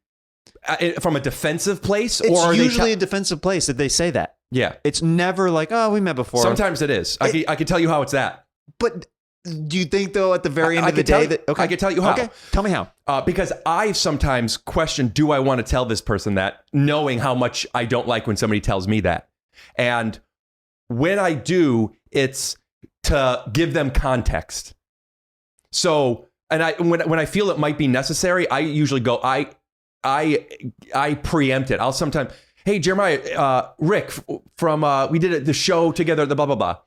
from a defensive place? It's or are usually a defensive place that they say that. Yeah. It's never like, oh, we met before. Sometimes it is. I can tell you how it's that. But do you think, though, at the very end I of the could tell day you- that... Okay. I could tell you how. Okay, tell me how. Because I sometimes question, do I want to tell this person that, knowing how much I don't like when somebody tells me that? And when I do, it's to give them context. So, and when I feel it might be necessary, I usually go, I preempt it. I'll sometimes, hey, Jeremiah, Rick from, we did the show together, the blah, blah, blah.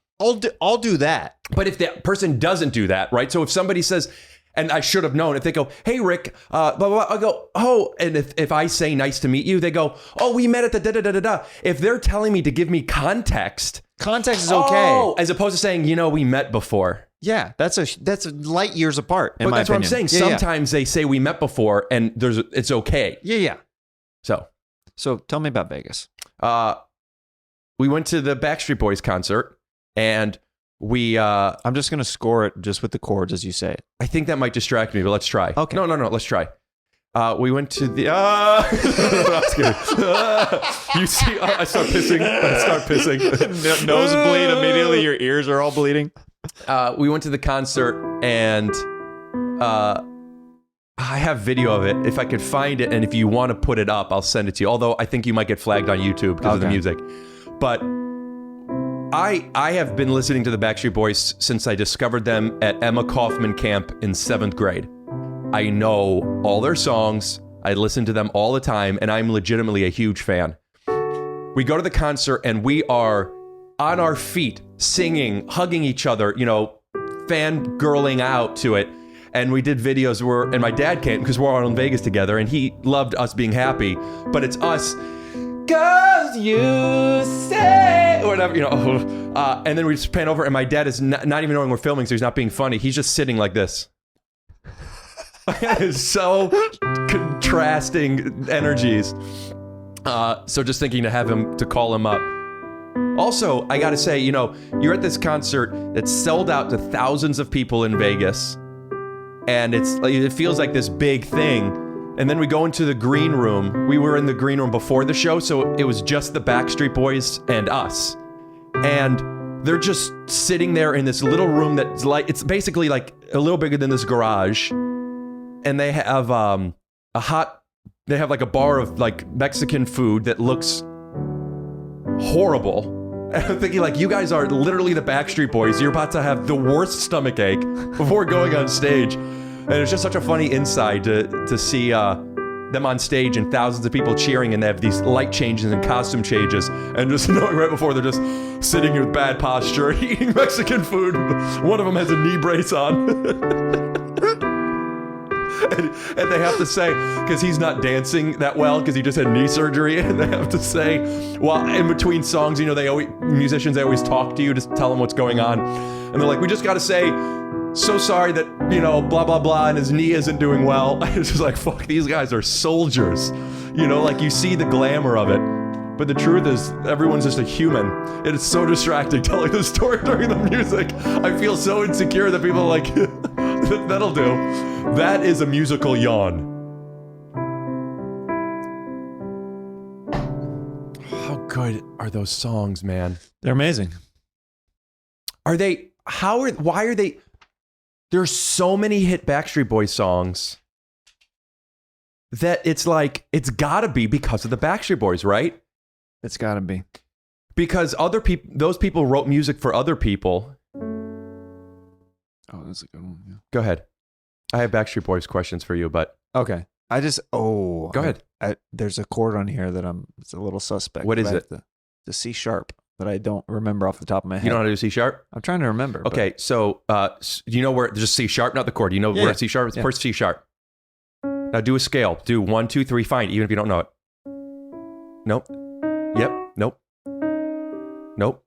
I'll do that. But if that person doesn't do that, right? So if somebody says, and I should have known, if they go, hey, Rick, blah, blah, blah, I'll go, oh, and if I say nice to meet you, they go, oh, we met at the da-da-da-da-da. If they're telling me to give me context. Context is okay. Oh, as opposed to saying, we met before. Yeah, that's a light years apart, in But my that's opinion. what I'm saying. Sometimes they say we met before and it's okay. Yeah. So tell me about Vegas. we went to the Backstreet Boys concert and I'm just going to score it just with the chords as you say it. I think that might distract me, but let's try. Okay. No, let's try. We went to the... you see, I start pissing. Nosebleed immediately. Your ears are all bleeding. We went to the concert and I have video of it. If I could find it and if you want to put it up, I'll send it to you. Although I think you might get flagged on YouTube because of the music. But I have been listening to the Backstreet Boys since I discovered them at Emma Kaufman camp in 7th grade. I know all their songs. I listen to them all the time, and I'm legitimately a huge fan. We go to the concert, and we are on our feet, singing, hugging each other, fangirling out to it. And we did videos and my dad came because we're all in Vegas together, and he loved us being happy. But it's us, 'cause you say, or whatever, and then we just pan over, and my dad is not even knowing we're filming, so he's not being funny. He's just sitting like this. It's so contrasting energies. So just thinking to call him up. Also, I gotta say, you're at this concert that's sold out to thousands of people in Vegas, and it feels like this big thing. And then we go into the green room. We were in the green room before the show, so it was just the Backstreet Boys and us. And they're just sitting there in this little room that's it's basically like a little bigger than this garage. And they have they have like a bar of like Mexican food that looks horrible. And I'm thinking, like, you guys are literally the Backstreet Boys. You're about to have the worst stomachache before going on stage. And it's just such a funny insight to see them on stage and thousands of people cheering, and they have these light changes and costume changes, and just knowing right before they're just sitting here with bad posture, eating Mexican food. One of them has a knee brace on. And they have to say, because he's not dancing that well because he just had knee surgery, and they have to say, well, in between songs, musicians, they always talk to you to tell them what's going on. And they're like, we just got to say, so sorry that, blah, blah, blah, and his knee isn't doing well. It's just like, fuck, these guys are soldiers. Like you see the glamour of it. But the truth is, everyone's just a human. It is so distracting telling the story during the music. I feel so insecure that people are like, that'll do. That is a musical yawn. How good are those songs, man? They're amazing. Why are they? There's so many hit Backstreet Boys songs that it's like, it's gotta be because of the Backstreet Boys, right? It's gotta be. Because those people wrote music for other people. Oh, that's a good one. Yeah. Go ahead. I have Backstreet Boys questions for you, but... Okay. Go ahead. There's a chord on here that it's a little suspect. What is it? The C sharp that I don't remember off the top of my head. You know how to do C sharp? I'm trying to remember. Okay, so do you know where, just C sharp, not the chord. You know where C sharp is? Yeah. First C sharp. Now do a scale. Do 1, 2, 3, fine, even if you don't know it. Nope. Yep. Nope. Nope.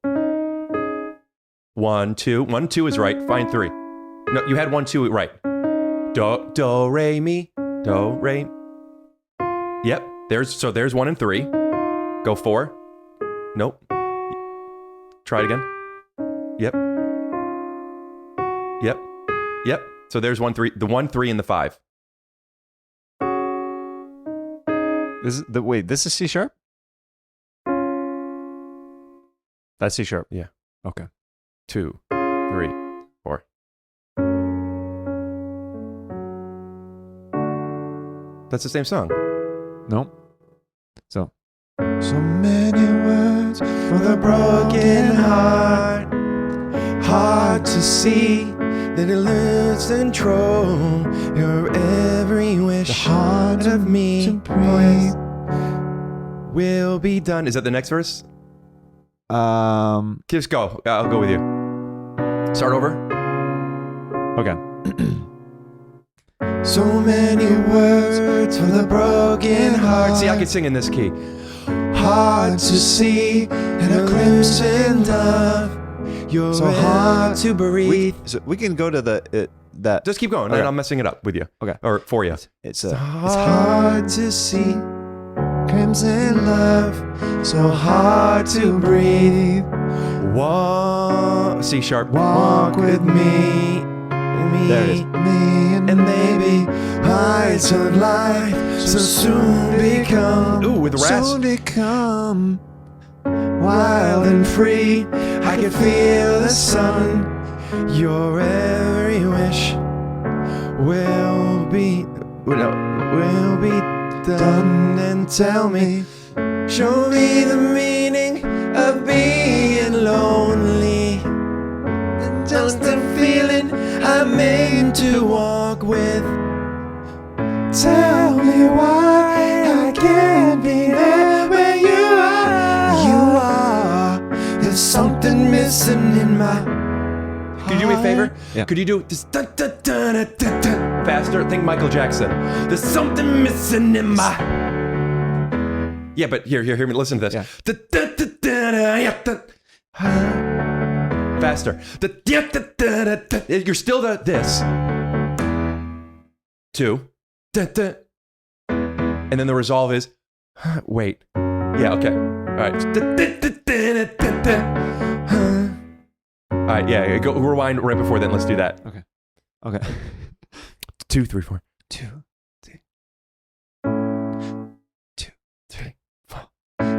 1, 2. 1, 2 is right. Find 3. No, you had 1, 2 right. Do, re, mi. Do, re. Yep. There's 1 and 3. Go 4. Nope. Try it again. Yep. Yep. Yep. So there's 1, 3. The 1, 3, and the 5. This is C sharp? That's C sharp. Yeah. Okay. 2, 3, 4. That's the same song. Nope. So many words for the broken heart. Hard to see that it loses control. Your every wish of me Will be done. Is that the next verse? Just go. I'll go with you. Start over. okay. So many words for the broken heart. See, I could sing in this key. Hard to see and a glimpse in love. You're so hard to breathe. We can go to that. Just keep going, Okay. and I'm messing it up with you. Okay. Or for you. It's hard to see crimson love. So hard to breathe. Walk. C sharp. Walk with me. There it is. Me and maybe heights of life so soon become. Ooh, with the rasp. Soon become wild and free. I can feel the sun. Your every wish will be done. And tell me, show me the meaning of being lonely. And just the feeling I'm made to walk with. Tell me why I can't be there where you are. You are. There's something missing in my heart. Could you do me a favor? Yeah. Could you do this faster? Think Michael Jackson. There's something missing in my. Yeah, but hear me. Listen to this. Faster. You're still this. 2. And then the resolve is. Wait. Yeah. Okay. All right. All right. Yeah. Go rewind right before then. Let's do that. Okay. 2, 3, 4. 2, 3, 4.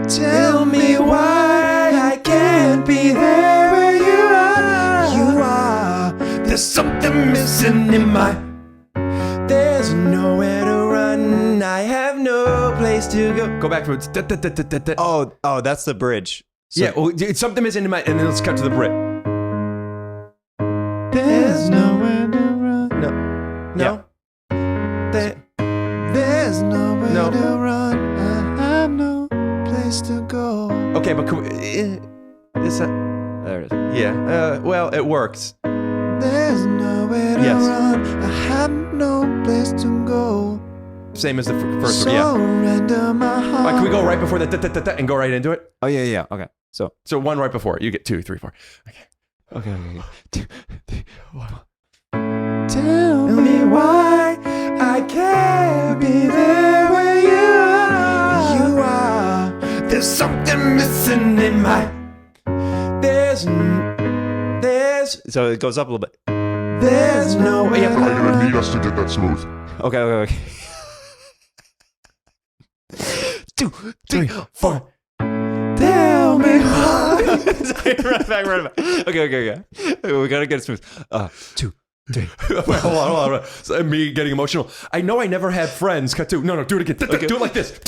Tell me why I can't be there where you are. You are. There's something missing in my. There's nowhere to run. I have no place to go. Go back for Oh, that's the bridge. So, yeah. Well, it's something missing in my. And then let's cut to the Brit. There's nowhere to run. No. There's nowhere No. to run. I have no place to go. Okay, but there it is. yeah. Well, it works. There's nowhere to Yes. run. I have no place to go. Same as the first one. Yeah. Surrender my heart. All right, can we go right before the and go right into it? Oh yeah. Okay. So 1 right before. You get 2, 3, 4. okay. 2, 3, 4. Tell me why I can't be there where you are. You are. There's something missing in my. There's. So it goes up a little bit. There's no way. Are you gonna need us to get that smooth? Okay. 2, 3, 4. Tell me why. Sorry, run back. Okay. We gotta get it smooth. 2, 3. Wait, hold on. So, me getting emotional. I know I never had friends. Cut to. No, do it again. Okay. Do it like this.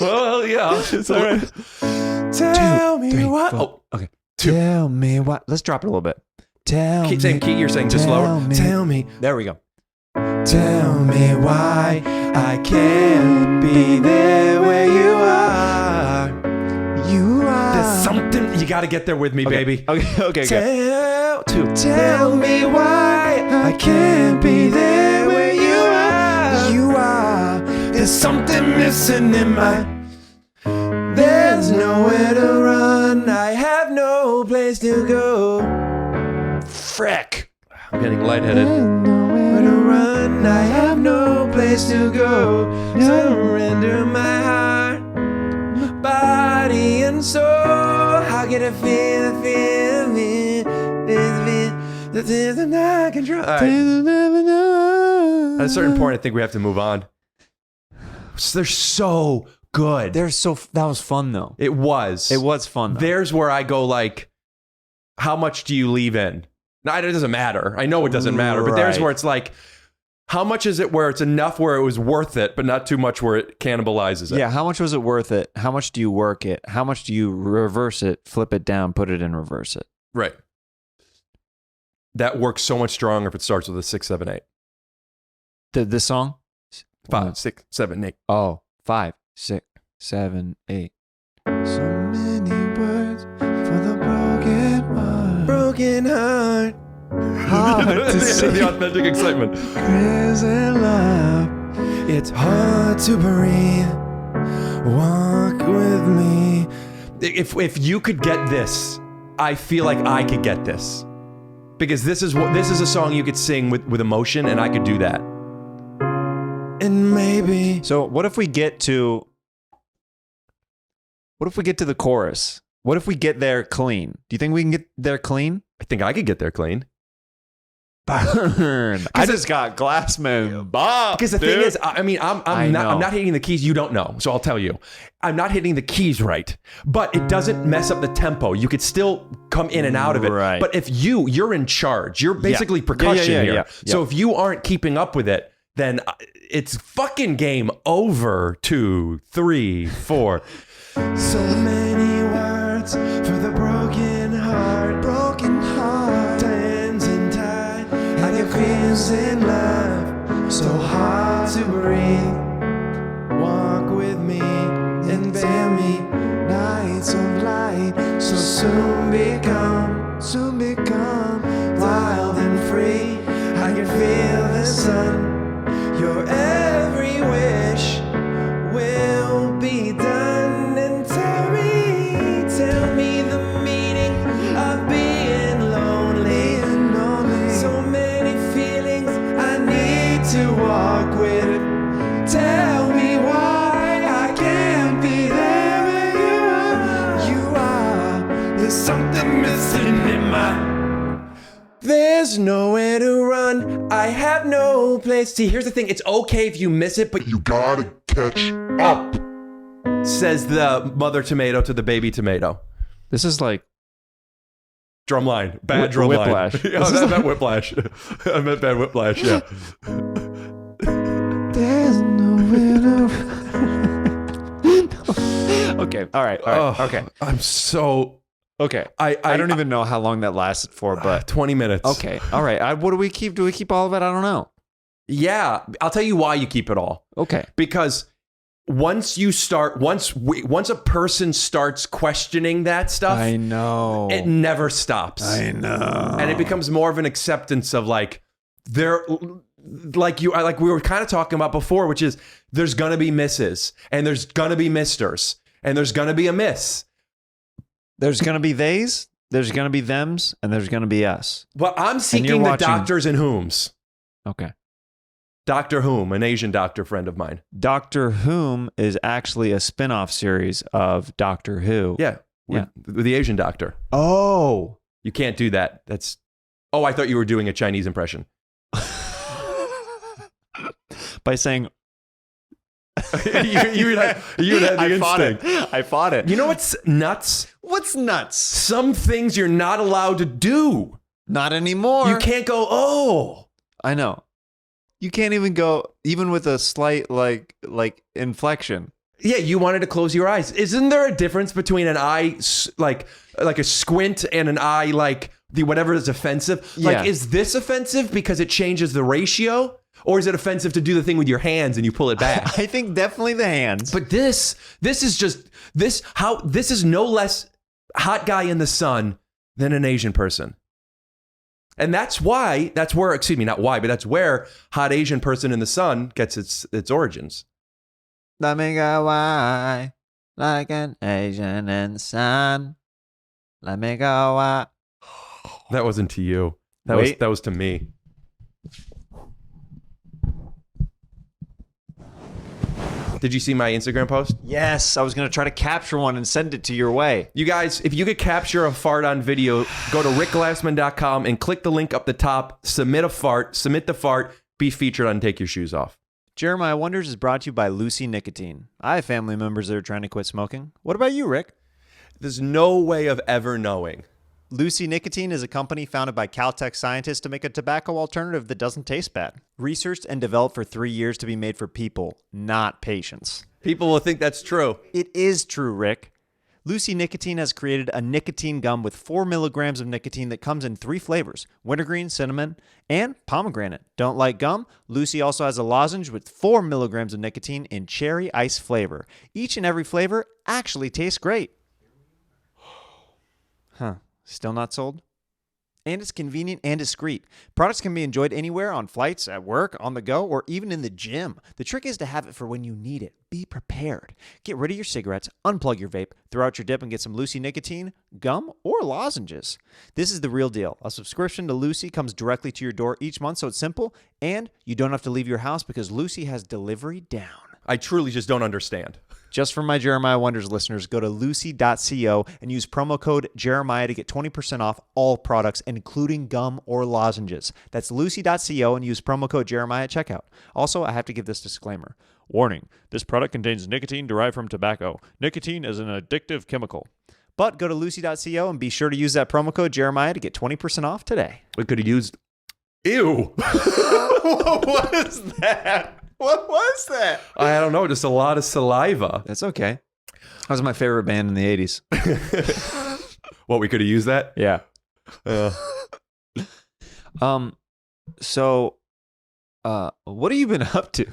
Well, yeah. It's all right. Tell me 3, what. 4. Oh. Okay. 2. Tell me what. Let's drop it a little bit. Tell Keep me. saying key. You're saying just slower. Tell me. There we go. Tell me why I can't be there where you are. You are. There's something. You got to get there with me, baby. Okay. Tell me why I can't be there where you are. You are. There's something missing in my. There's nowhere to run. I have no place place to go. Frick. I'm getting lightheaded. Where to run, I have no place to go. Surrender my heart, body and soul. How can I feel me? The things that I control. All right. At a certain point, I think we have to move on. They're so good. That was fun though. It was. It was fun though. There's where I go like, how much do you leave in? Now, it doesn't matter. I know it doesn't matter, but there's Right. where it's like, how much is it where it's enough where it was worth it, but not too much where it cannibalizes it? Yeah, how much was it worth it? How much do you work it? How much do you reverse it, flip it down, put it in reverse it? Right. That works so much stronger if it starts with a 6, 7, 8. This song? 5, 6, 7, 8. Oh, 5, 6, 7, 8. So many words for the broken heart. Hard to say. The authentic excitement. Crazy love. It's hard to breathe. Walk with me. If you could get this, I feel like I could get this. Because this is a song you could sing with emotion, and I could do that. And maybe. So what if we get to the chorus? What if we get there clean? Do you think we can get there clean? I think I could get there clean. Burn. I just got Glassman. Bob, Because the thing is, I mean, I'm not hitting the keys. You don't know, so I'll tell you. I'm not hitting the keys right, but it doesn't mess up the tempo. You could still come in and out of it. Right. But if you're in charge, you're basically percussion here. Yeah. So if you aren't keeping up with it, then it's fucking game over. 2, 3, 4. So many words for the broken heart. Broken heart. Hands and tied. I get feels in love. So hard to breathe. Walk with me and bear me. Nights of light. So soon become wild and free. I can feel the sun. Your every wish will be done. And tell me the meaning of being lonely. So many feelings I need to walk with. Tell me why I can't be there where you are. There's something missing in my. There's nowhere to run. I have no place to. See, here's the thing. It's okay if you miss it, but You gotta catch up. says the mother tomato to the baby tomato. This is like Drumline. Bad drumline. Whiplash. Yeah, I meant whiplash. I meant bad whiplash, yeah. There's nowhere to run. okay. All right. Oh, Okay. I'm so... Okay. I don't even know how long that lasted for, but 20 minutes. okay. All right. What do we keep? Do we keep all of it? I don't know. Yeah. I'll tell you why you keep it all. Okay. Because once a person starts questioning that stuff, I know. it never stops. I know. And it becomes more of an acceptance of like we were kind of talking about before, which is there's gonna be misses and there's gonna be misters and there's gonna be a miss. There's gonna be theys, there's gonna be thems, and there's gonna be us. But I'm seeking the doctors and whom's. Okay. Dr. Whom, an Asian doctor friend of mine. Doctor Whom is actually a spin-off series of Doctor Who. Yeah. With the Asian doctor. Oh. You can't do that. I thought you were doing a Chinese impression. By saying you had the instinct. I fought it. You know what's nuts? What's nuts? Some things you're not allowed to do. Not anymore. You can't go, oh. I know. You can't even go, even with a slight like inflection. Yeah, you wanted to close your eyes. Isn't there a difference between an eye like a squint and an eye like the whatever is offensive? Yeah. Like, is this offensive because it changes the ratio? Or is it offensive to do the thing with your hands and you pull it back? I think definitely the hands. But this is no less hot guy in the sun than an Asian person. And that's where hot Asian person in the sun gets its origins. Let me go why like an Asian in the sun. Let me go out. That wasn't to you. Wait. That was to me. Did you see my Instagram post? Yes, I was going to try to capture one and send it to your way. You guys, if you could capture a fart on video, go to rickglassman.com and click the link up the top. Submit the fart, be featured on Take Your Shoes Off. Jeremiah Wonders is brought to you by Lucy Nicotine. I have family members that are trying to quit smoking. What about you, Rick? There's no way of ever knowing. Lucy Nicotine is a company founded by Caltech scientists to make a tobacco alternative that doesn't taste bad. Researched and developed for 3 years to be made for people, not patients. People will think that's true. It is true, Rick. Lucy Nicotine has created a nicotine gum with 4 milligrams of nicotine that comes in 3 flavors: wintergreen, cinnamon, and pomegranate. Don't like gum? Lucy also has a lozenge with 4 milligrams of nicotine in cherry ice flavor. Each and every flavor actually tastes great. Huh. Still not sold? And it's convenient and discreet. Products can be enjoyed anywhere, on flights, at work, on the go, or even in the gym. The trick is to have it for when you need it. Be prepared. Get rid of your cigarettes, unplug your vape, throw out your dip, and get some Lucy Nicotine, gum, or lozenges. This is the real deal. A subscription to Lucy comes directly to your door each month, so it's simple, and you don't have to leave your house because Lucy has delivery down. I truly just don't understand. Just for my Jeremiah Wonders listeners, go to lucy.co and use promo code Jeremiah to get 20% off all products, including gum or lozenges. That's lucy.co and use promo code Jeremiah at checkout. Also, I have to give this disclaimer. Warning, this product contains nicotine derived from tobacco. Nicotine is an addictive chemical. But go to lucy.co and be sure to use that promo code Jeremiah to get 20% off today. We could have used... Ew. What is that? What was that? I don't know, just a lot of saliva. That's okay. That was my favorite band in the 80s. What, we could have used that? Yeah. So, what have you been up to?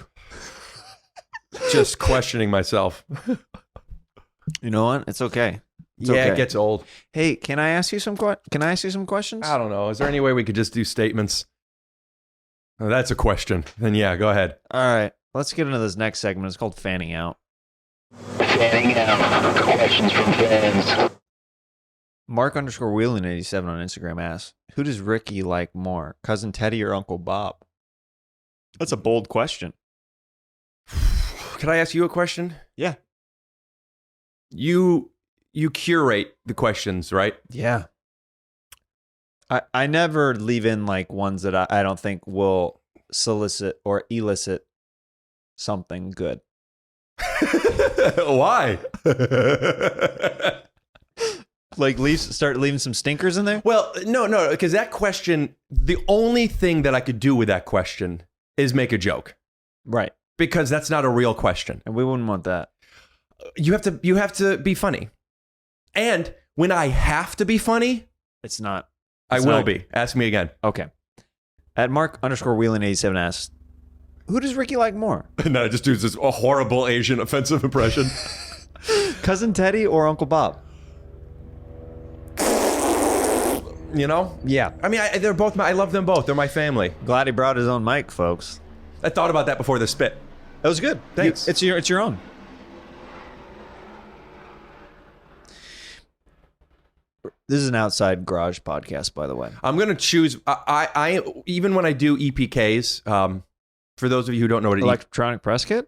Just questioning myself. You know what? It's okay. It's yeah, okay. it gets old. Hey, can I ask you some questions? I don't know. Is there any way we could just do statements? Oh, that's a question. Then yeah, go ahead. All right. Let's get into this next segment. It's called Fanning Out. Fanning out. Questions from fans. Mark_Wheeling87 on Instagram asks, who does Ricky like more, Cousin Teddy or Uncle Bob? That's a bold question. Could I ask you a question? Yeah. You curate the questions, right? Yeah. I never leave in like ones that I don't think will solicit or elicit something good. Why? Like start leaving some stinkers in there? Well, no, because that question, the only thing that I could do with that question is make a joke. Right. Because that's not a real question. And we wouldn't want that. You have to be funny. And when I have to be funny, It's not. I will be. Ask me again. Okay. At Mark_Wheeling87 asks, who does Ricky like more? No, just do this a horrible Asian offensive impression. Cousin Teddy or Uncle Bob? You know? Yeah. I mean, they're both I love them both. They're my family. Glad he brought his own mic, folks. I thought about that before the spit. That was good. Thanks. It's your own. This is an outside garage podcast, by the way. I'm gonna choose. I even when I do EPKs. For those of you who don't know what Electronic press kit?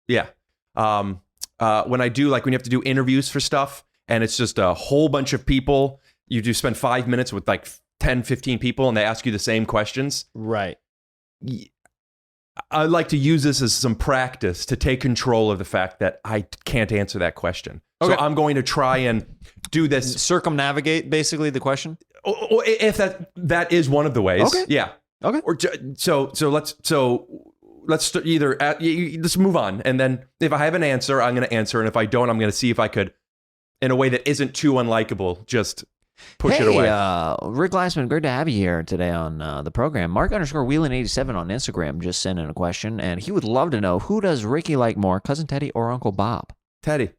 Yeah. When I do, like when you have to do interviews for stuff and it's just a whole bunch of people, you do spend 5 minutes with like 10, 15 people and they ask you the same questions. Right. I like to use this as some practice to take control of the fact that I can't answer that question. Okay. So I'm going to try and do this. Circumnavigate, basically, the question? Or if that is one of the ways. Okay. Yeah. Okay. Or let's let's move on, and then if I have an answer, I'm going to answer, and if I don't, I'm going to see if I could, in a way that isn't too unlikable, just push it away. Rick Glassman, great to have you here today on the program. Mark_Wheeling87 on Instagram just sent in a question, and he would love to know, who does Ricky like more, Cousin Teddy or Uncle Bob? Teddy.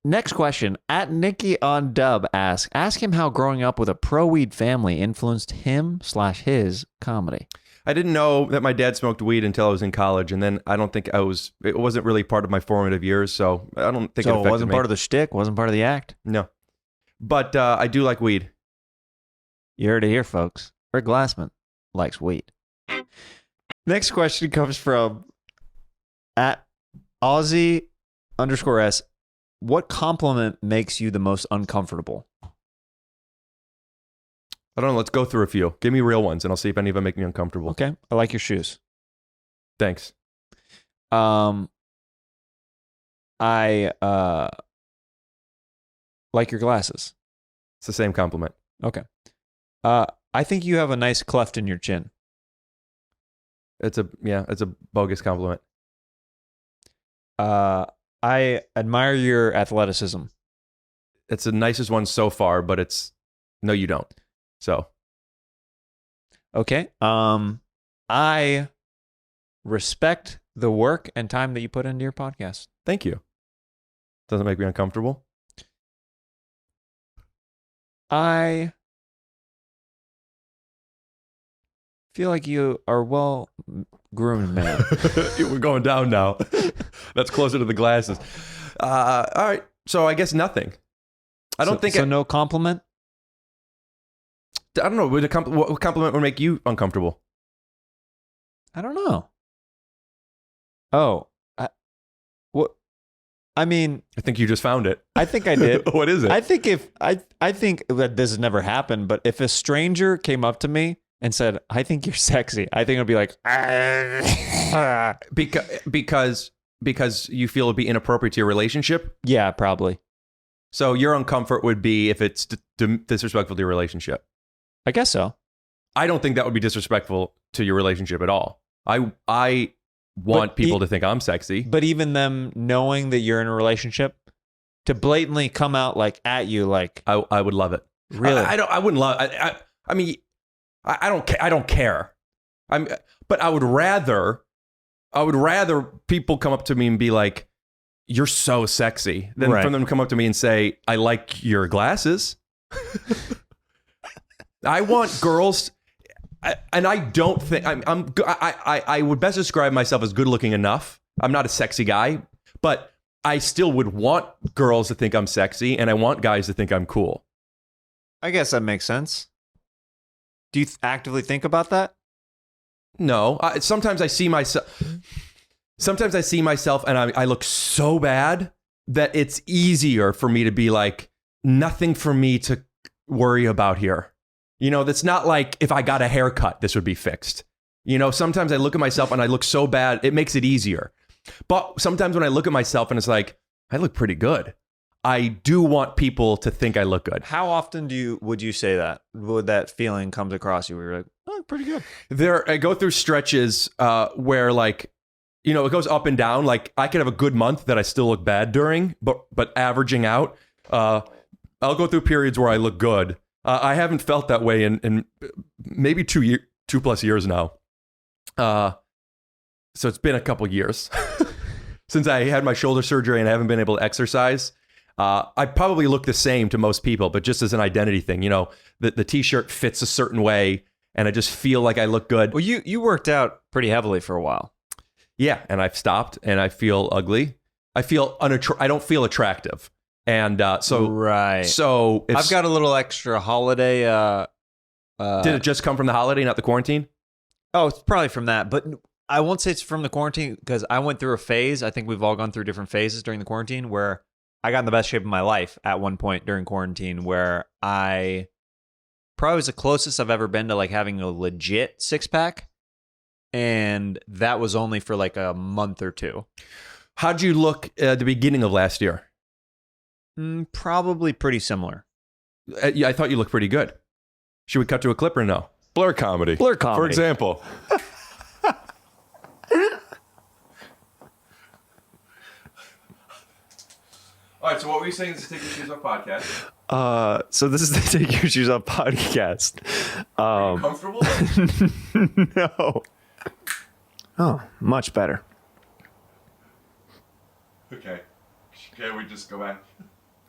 Next question. At Nikki on Dub ask him how growing up with a pro-weed family influenced him/his comedy. I didn't know that my dad smoked weed until I was in college, and then I don't think it wasn't really part of my formative years, so I don't think it affected it wasn't me. part of the shtick, wasn't part of the act. No. But I do like weed. You heard it here, folks. Rick Glassman likes weed. Next question comes from at Aussie_S. What compliment makes you the most uncomfortable? I don't know. Let's go through a few. Give me real ones, and I'll see if any of them make me uncomfortable. Okay. I like your shoes. Thanks. I like your glasses. It's the same compliment. Okay. I think you have a nice cleft in your chin. It's a bogus compliment. I admire your athleticism. It's the nicest one so far, but no, you don't. So. Okay. I respect the work and time that you put into your podcast. Thank you. Doesn't make me uncomfortable. I feel like you are well groomed, man. We're going down now. That's closer to the glasses. All right. So I guess nothing. I don't think. So no compliment? I don't know. What compliment would make you uncomfortable? I don't know. Oh. I mean, I think you just found it. I think I did. What is it? I think I think that this has never happened, but if a stranger came up to me and said, "I think you're sexy," I think I'd be like, because you feel it'd be inappropriate to your relationship. yeah, probably. So your uncomfort would be if it's disrespectful to your relationship. I guess so. I don't think that would be disrespectful to your relationship at all. I want people to think I'm sexy. But even them knowing that you're in a relationship, to blatantly come out like at you, like I would love it. Really? I wouldn't love. I mean, I don't care. But I would rather people come up to me and be like, "You're so sexy," than for them to come up to me and say, "I like your glasses." I want girls, and I don't think I would best describe myself as good looking enough. I'm not a sexy guy, but I still would want girls to think I'm sexy, and I want guys to think I'm cool. I guess that makes sense. Do you actively think about that? No, sometimes I see myself. Sometimes I see myself, and I look so bad that it's easier for me to be like, nothing for me to worry about here. You know, that's not like if I got a haircut, this would be fixed. You know, sometimes I look at myself and I look so bad, it makes it easier. But sometimes when I look at myself and it's like, I look pretty good, I do want people to think I look good. How often would you say that? Would that feeling comes across you where you're like, oh, pretty good? I go through stretches where, like, you know, it goes up and down. Like, I could have a good month that I still look bad during, but averaging out, I'll go through periods where I look good. I haven't felt that way in maybe 2+ years now. So it's been a couple years since I had my shoulder surgery and I haven't been able to exercise. I probably look the same to most people, but just as an identity thing, you know, the t-shirt fits a certain way and I just feel like I look good. Well, you worked out pretty heavily for a while. Yeah, and I've stopped and I feel ugly. I don't feel attractive. And right. So I've got a little extra holiday. Did it just come from the holiday, not the quarantine? Oh, it's probably from that, but I won't say it's from the quarantine because I went through a phase. I think we've all gone through different phases during the quarantine where I got in the best shape of my life at one point during quarantine, where I probably was the closest I've ever been to like having a legit 6-pack. And that was only for like a month or two. How'd you look at the beginning of last year? Probably pretty similar. Yeah, I thought you looked pretty good. Should we cut to a clip or no? Blur comedy. Blur comedy. For example. All right, so what were you saying is the Take Your Shoes Off podcast? So this is the Take Your Shoes Off podcast. Are you comfortable? No. Oh, much better. Okay. Okay, we just go back.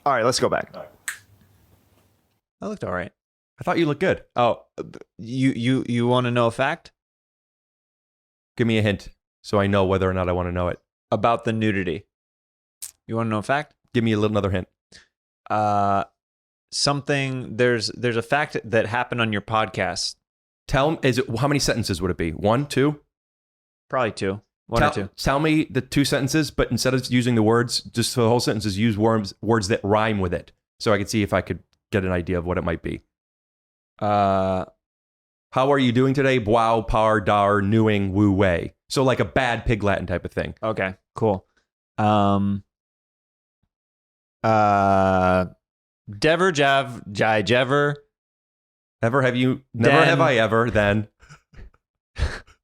All right, let's go back. All right. I looked all right. I thought you looked good. Oh, you want to know a fact? Give me a hint so I know whether or not I want to know it. About the nudity. You want to know a fact? Give me another hint. Something. There's a fact that happened on your podcast. How many sentences would it be? 1, 2? Probably 2. One or two. Tell me the 2 sentences, but instead of using the words, just for the whole sentences, use words that rhyme with it, so I could see if I could get an idea of what it might be. How are you doing today? Wow, par, dar, newing, woo, way. So like a bad Pig Latin type of thing. Okay, cool. Dever, jav, jai, jever. Never have I ever, then.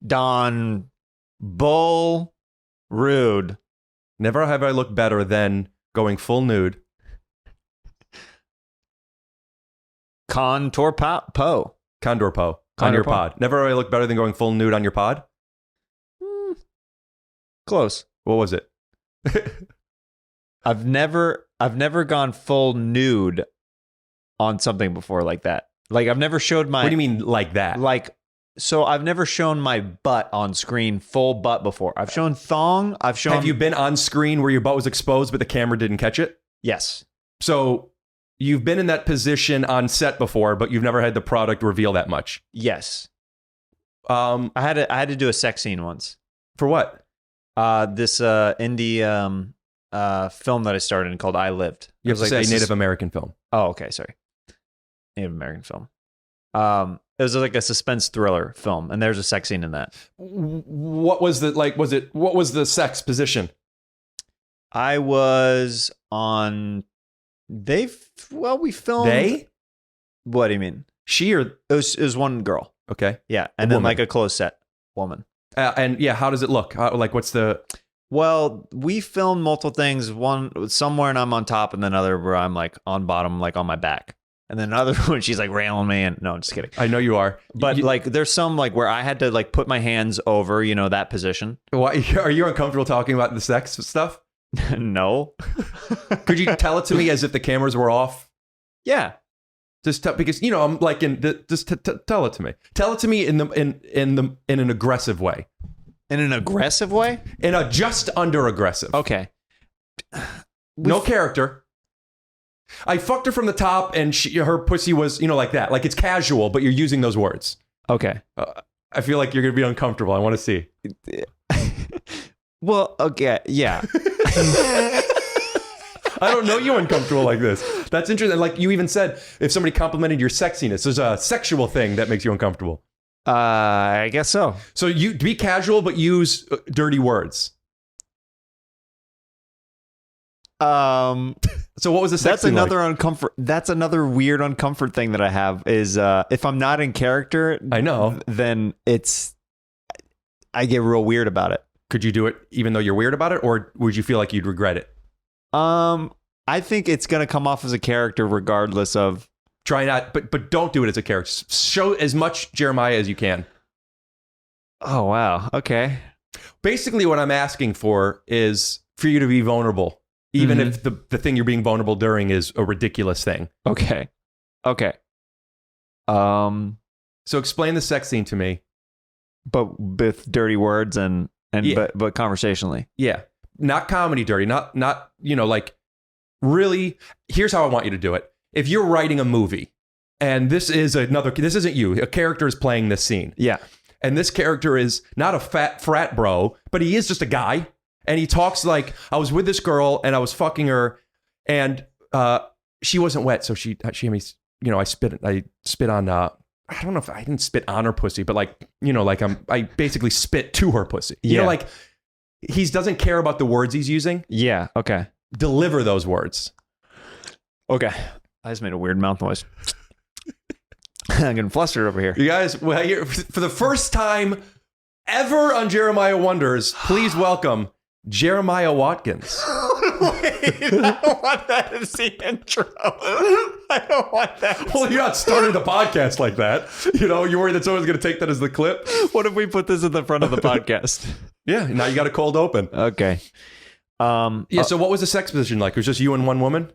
Don, bull, rude. Never have I looked better than going full nude. Contour po. Condor po. On Condor your po. pod. Never have I looked better than going full nude on your pod. Close. What was it? I've never gone full nude on something before like that. Like I've never showed my. What do you mean like that? So I've never shown my butt on screen, full butt before. I've shown thong. Have you been on screen where your butt was exposed but the camera didn't catch it? Yes. So you've been in that position on set before, but you've never had the product reveal that much. Yes. I had to do a sex scene once. For what? This indie film that I started in called I Lived. You have to say Native American film. Oh, okay, sorry. Native American film. It was like a suspense thriller film, and there's a sex scene in that. What was the sex position? I was on. We filmed. They? What do you mean? She or it was one girl. Okay. Yeah, and then like a closed set woman. And yeah, how does it look? What's the? Well, we filmed multiple things. One somewhere, and I'm on top, and then another where I'm like on bottom, like on my back. And then another one, she's like railing me, and no, I'm just kidding. I know you are, but like, there's some like where I had to like put my hands over, that position. Why are you uncomfortable talking about the sex stuff? No. Could you tell it to me as if the cameras were off? Yeah. Just because I'm like tell it to me. Tell it to me in an aggressive way. In an aggressive way? In a just under aggressive. Okay. No character. I fucked her from the top, and her pussy was, like that. Like it's casual, but you're using those words. Okay. I feel like you're gonna be uncomfortable. I want to see. Well, okay, yeah. I don't know you uncomfortable like this. That's interesting. Like you even said, if somebody complimented your sexiness, there's a sexual thing that makes you uncomfortable. I guess so. So you be casual, but use dirty words. So what was the sex scene That's another weird uncomfort thing that I have is if I'm not in character, I know, then I get real weird about it. Could you do it even though you're weird about it, or would you feel like you'd regret it? I think it's gonna come off as a character regardless of. Try not, but don't do it as a character. Show as much Jeremiah as you can. Oh wow, okay. Basically, what I'm asking for is for you to be vulnerable. Even if the thing you're being vulnerable during is a ridiculous thing. Okay. So explain the sex scene to me. But with dirty words and yeah. but conversationally. Yeah. Not comedy dirty. Not like really. Here's how I want you to do it. If you're writing a movie and this isn't you. A character is playing this scene. Yeah. And this character is not a fat frat bro, but he is just a guy. And he talks like, I was with this girl and I was fucking her and she wasn't wet. So she had me, I spit on, I don't know if I didn't spit on her pussy, but I basically spit to her pussy. Yeah. He doesn't care about the words he's using. Yeah. Okay. Deliver those words. Okay. I just made a weird mouth noise. I'm getting flustered over here. You guys, for the first time ever on Jeremiah Wonders, please welcome Jeremiah Watkins. Wait, I don't want that as the intro. I don't want that. Well, you're not starting the podcast like that. You're worried that someone's going to take that as the clip. What if we put this at the front of the podcast? Yeah, now you got a cold open. Okay. So what was the sex position like? It was just you and one woman?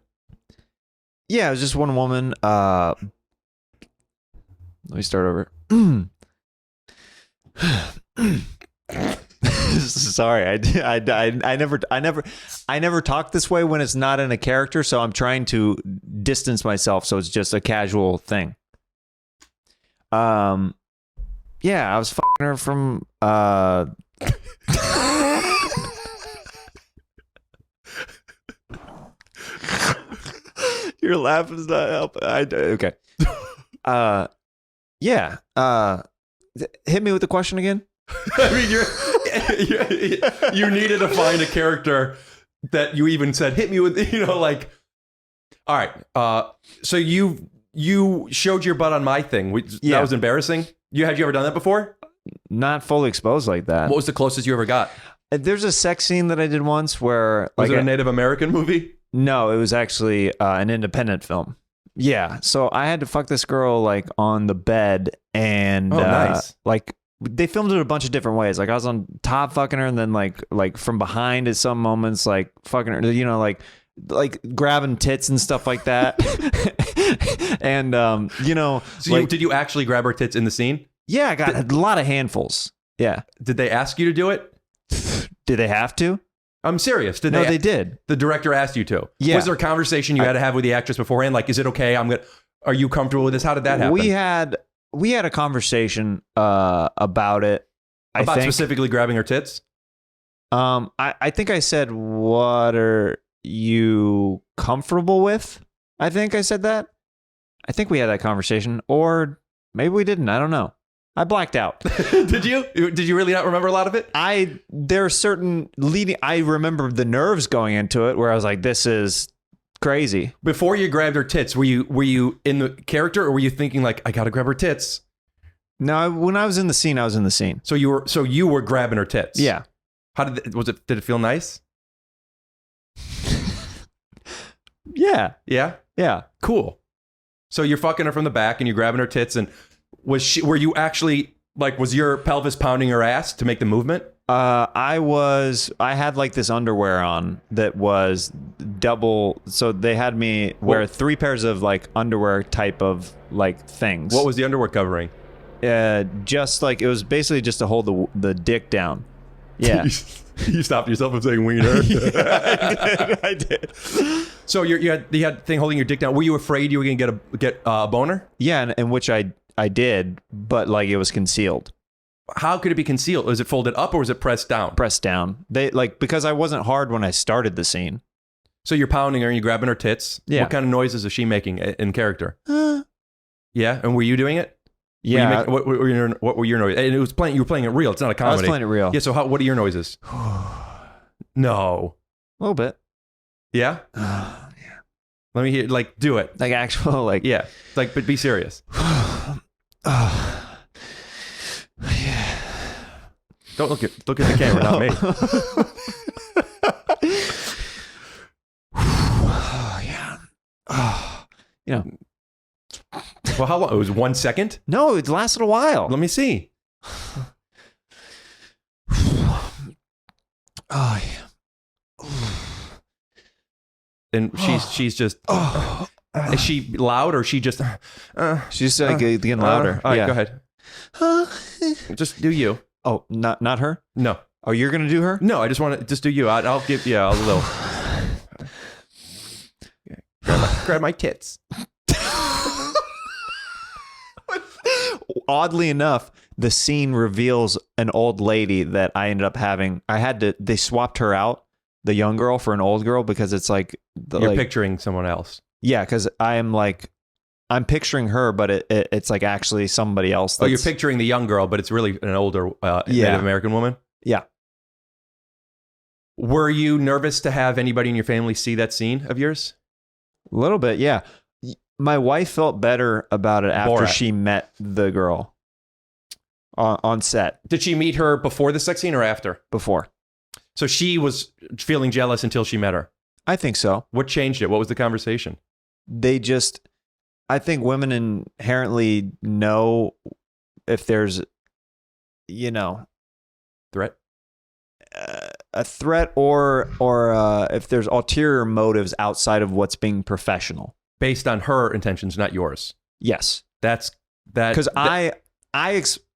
Yeah, it was just one woman. Let me start over. Sorry, I never talk this way when it's not in a character, so I'm trying to distance myself so it's just a casual thing. Yeah, I was fucking her from Your laugh is not helping. Okay. Yeah. Hit me with the question again. I mean, you needed to find a character that you even said, hit me with, like, all right. So you showed your butt on my thing. That was embarrassing. Had you ever done that before? Not fully exposed like that. What was the closest you ever got? There's a sex scene that I did once where... Was it a Native American movie? No, it was actually an independent film. Yeah, so I had to fuck this girl like on the bed, and nice. Like they filmed it a bunch of different ways. Like I was on top fucking her, and then like from behind at some moments, like fucking her, like grabbing tits and stuff like that. And So did you actually grab her tits in the scene? Yeah, I got a lot of handfuls. Yeah. Did they ask you to do it? Did they have to? I'm serious. No, they did. The director asked you to. Yeah. Was there a conversation you had to have with the actress beforehand? Like, is it okay? Are you comfortable with this? How did that happen? We had a conversation about it. About think. specifically grabbing her tits? I think I said, "What are you comfortable with?" I think I said that. I think we had that conversation, or maybe we didn't. I don't know. I blacked out. Did you? Did you really not remember a lot of it? There are certain leading. I remember the nerves going into it, where I was like, "This is crazy." Before you grabbed her tits, were you in the character, or were you thinking like, "I gotta grab her tits"? No, when I was in the scene, I was in the scene. So you were grabbing her tits. Yeah. How did it feel nice? Yeah. Yeah. Yeah. Cool. So you're fucking her from the back, and you're grabbing her tits, and were you actually like, was your pelvis pounding her ass to make the movement? I had like this underwear on that was double. So they had me wear 3 pairs of like underwear type of like things. What was the underwear covering? Just like, it was basically just to hold the dick down. Yeah. You stopped yourself from saying wiener. Yeah, I did. So you had thing holding your dick down. Were you afraid you were going to get a boner? Yeah, and which I did, but like it was concealed. How could it be concealed? Was it folded up or was it pressed down? Pressed down. They because I wasn't hard when I started the scene. So you're pounding her and you're grabbing her tits. Yeah. What kind of noises is she making in character? Yeah, and were you doing it? Yeah. What were your noises? And you were playing it real. It's not a comedy. I was playing it real. Yeah. So what are your noises? No. A little bit. Yeah. Yeah. Let me hear. Like, do it. Like actual like. Yeah. Like, but be serious. Yeah. Don't look at the camera, not me. Oh yeah. Oh, Well, how long? It was 1 second? No, it lasted a while. Let me see. Oh yeah. And she's just. Is she loud or is she just? She's getting louder. All right, yeah. go ahead. Just do you. Oh, not her? No. Oh, you're gonna do her? No, I just want to just do you. I'll give a little. Grab my tits. Oddly enough, the scene reveals an old lady that I ended up having. They swapped her out, the young girl, for an old girl, because it's like you're picturing someone else. Yeah, because I'm picturing her, but it's like actually somebody else. You're picturing the young girl, but it's really an older Native American woman? Yeah. Were you nervous to have anybody in your family see that scene of yours? A little bit, yeah. My wife felt better about it after Borat. she met the girl on set. Did she meet her before the sex scene or after? Before. So she was feeling jealous until she met her? I think so. What changed it? What was the conversation? I think women inherently know if there's, Threat? A threat or if there's ulterior motives outside of what's being professional. Based on her intentions, not yours. Yes. That's that. Because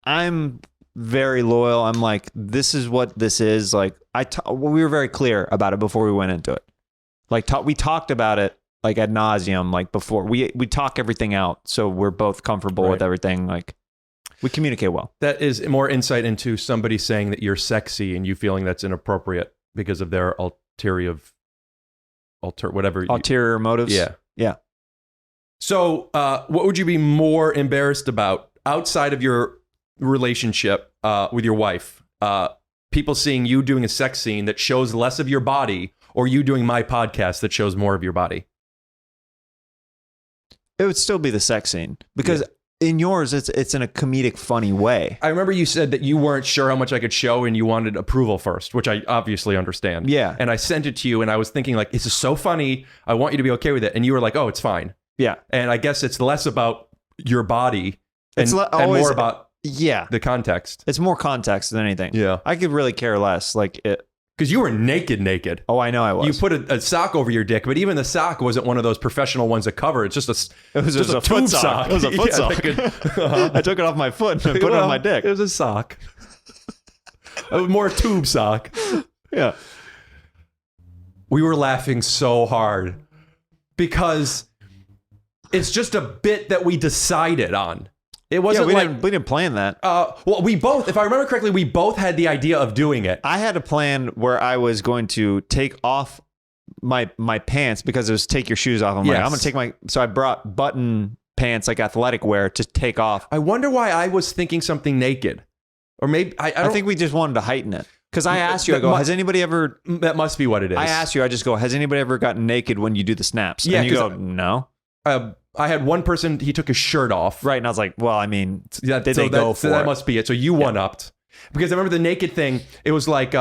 I'm very loyal. I'm like, this is what this is. Like, we were very clear about it before we went into it. Like, we talked about it like ad nauseum. Like before, we talk everything out, so we're both comfortable with everything. Like, we communicate well. That is more insight into somebody saying that you're sexy and you feeling that's inappropriate because of their ulterior motives. Yeah. So, what would you be more embarrassed about outside of your relationship with your wife? People seeing you doing a sex scene that shows less of your body, or you doing my podcast that shows more of your body? It would still be the sex scene because in yours, it's in a comedic, funny way. I remember you said that you weren't sure how much I could show and you wanted approval first, which I obviously understand. Yeah. And I sent it to you and I was thinking like, this is so funny. I want you to be okay with it. And you were like, oh, it's fine. Yeah. And I guess it's less about your body and, always more about the context. It's more context than anything. Yeah. I could really care less. Like it. Because you were naked. Oh, I know I was. You put a sock over your dick, but even the sock wasn't one of those professional ones that cover. It's just it was a tube foot sock. It was a foot sock. I took it off my foot and put it on my dick. It was a sock. More a tube sock. Yeah. We were laughing so hard because it's just a bit that we decided on. It wasn't we didn't plan that. Well, we both, if I remember correctly, we both had the idea of doing it. I had a plan where I was going to take off my pants because it was take your shoes off. I'm like, I'm going to take so I brought button pants, like athletic wear, to take off. I wonder why I was thinking something naked. Or maybe, I think we just wanted to heighten it. Because I asked you, I go, has anybody ever... That must be what it is. I asked you, I just go, has anybody ever gotten naked when you do the snaps? Yeah, and you go, no. I had one person, he took his shirt off. Right, and I was like, well, I mean, did they go for it? So that must be it. So you one-upped. Because I remember the naked thing, it was like,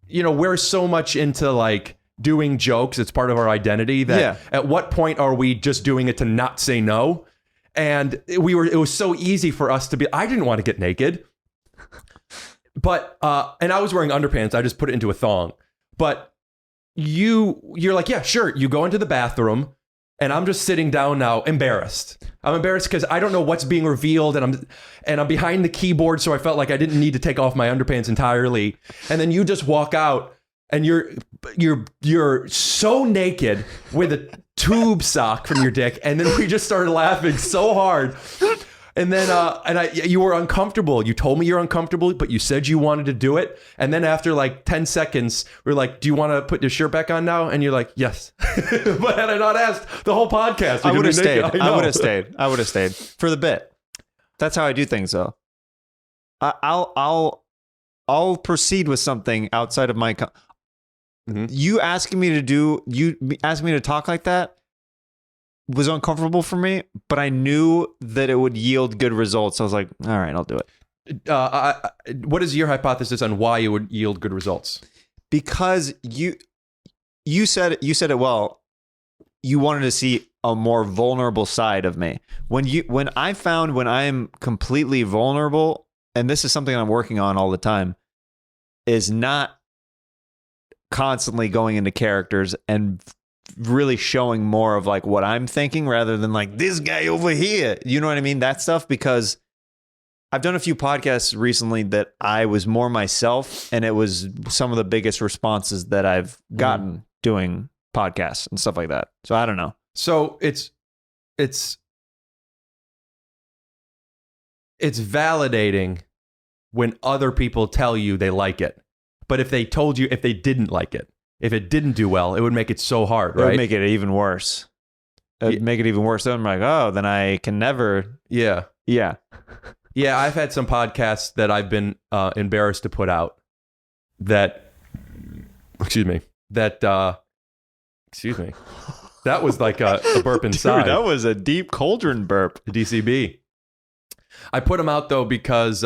we're so much into like doing jokes, it's part of our identity, that at what point are we just doing it to not say no? And it was so easy for us to be, I didn't want to get naked. But, and I was wearing underpants, I just put it into a thong. But you're like, yeah, sure, you go into the bathroom, and I'm just sitting down now, embarrassed. I'm embarrassed because I don't know what's being revealed, and I'm behind the keyboard, so I felt like I didn't need to take off my underpants entirely. And then you just walk out, and you're so naked with a tube sock from your dick, and then we just started laughing so hard. And then, you were uncomfortable. You told me you're uncomfortable, but you said you wanted to do it. And then after like 10 seconds, we're like, do you want to put your shirt back on now? And you're like, yes. But had I not asked the whole podcast, I would have stayed. I would have stayed for the bit. That's how I do things, though. I'll proceed with something outside of my. You asking me to talk like that was uncomfortable for me, but I knew that it would yield good results. I was like, all right, I'll do it. What is your hypothesis on why it would yield good results? Because you said it well. You wanted to see a more vulnerable side of me. When I am completely vulnerable, and this is something I'm working on all the time, is not constantly going into characters and really showing more of like what I'm thinking rather than like this guy over here. You know what I mean? That stuff, because I've done a few podcasts recently that I was more myself, and it was some of the biggest responses that I've gotten doing podcasts and stuff like that. So I don't know. So it's validating when other people tell you they like it. But if they told you if they didn't like it, if it didn't do well, it would make it so hard, right? It would make it even worse. It would make it even worse. Then I'm like, oh, then I can never. Yeah. Yeah. Yeah, I've had some podcasts that I've been embarrassed to put out that that was like a burp inside. Dude, that was a deep cauldron burp. The DCB. I put them out, though, because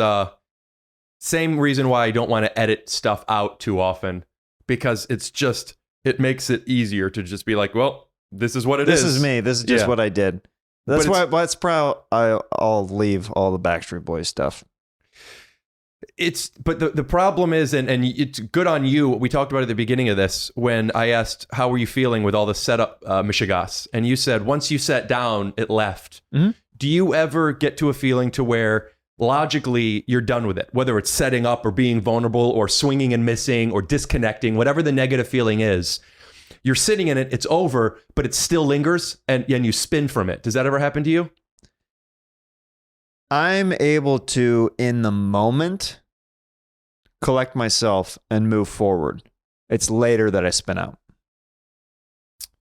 same reason why I don't want to edit stuff out too often. Because it makes it easier to just be like, well, this is what it is. This is me. This is just what I did. That's probably I'll leave all the Backstreet Boys stuff. But the problem is, and it's good on you. We talked about it at the beginning of this when I asked, how were you feeling with all the setup Michigas? And you said, once you sat down, it left. Mm-hmm. Do you ever get to a feeling to where logically you're done with it, whether it's setting up or being vulnerable or swinging and missing or disconnecting, whatever the negative feeling is, you're sitting in it, it's over, but it still lingers and you spin from it. Does that ever happen to you? I'm able to, in the moment, collect myself and move forward. It's later that I spin out.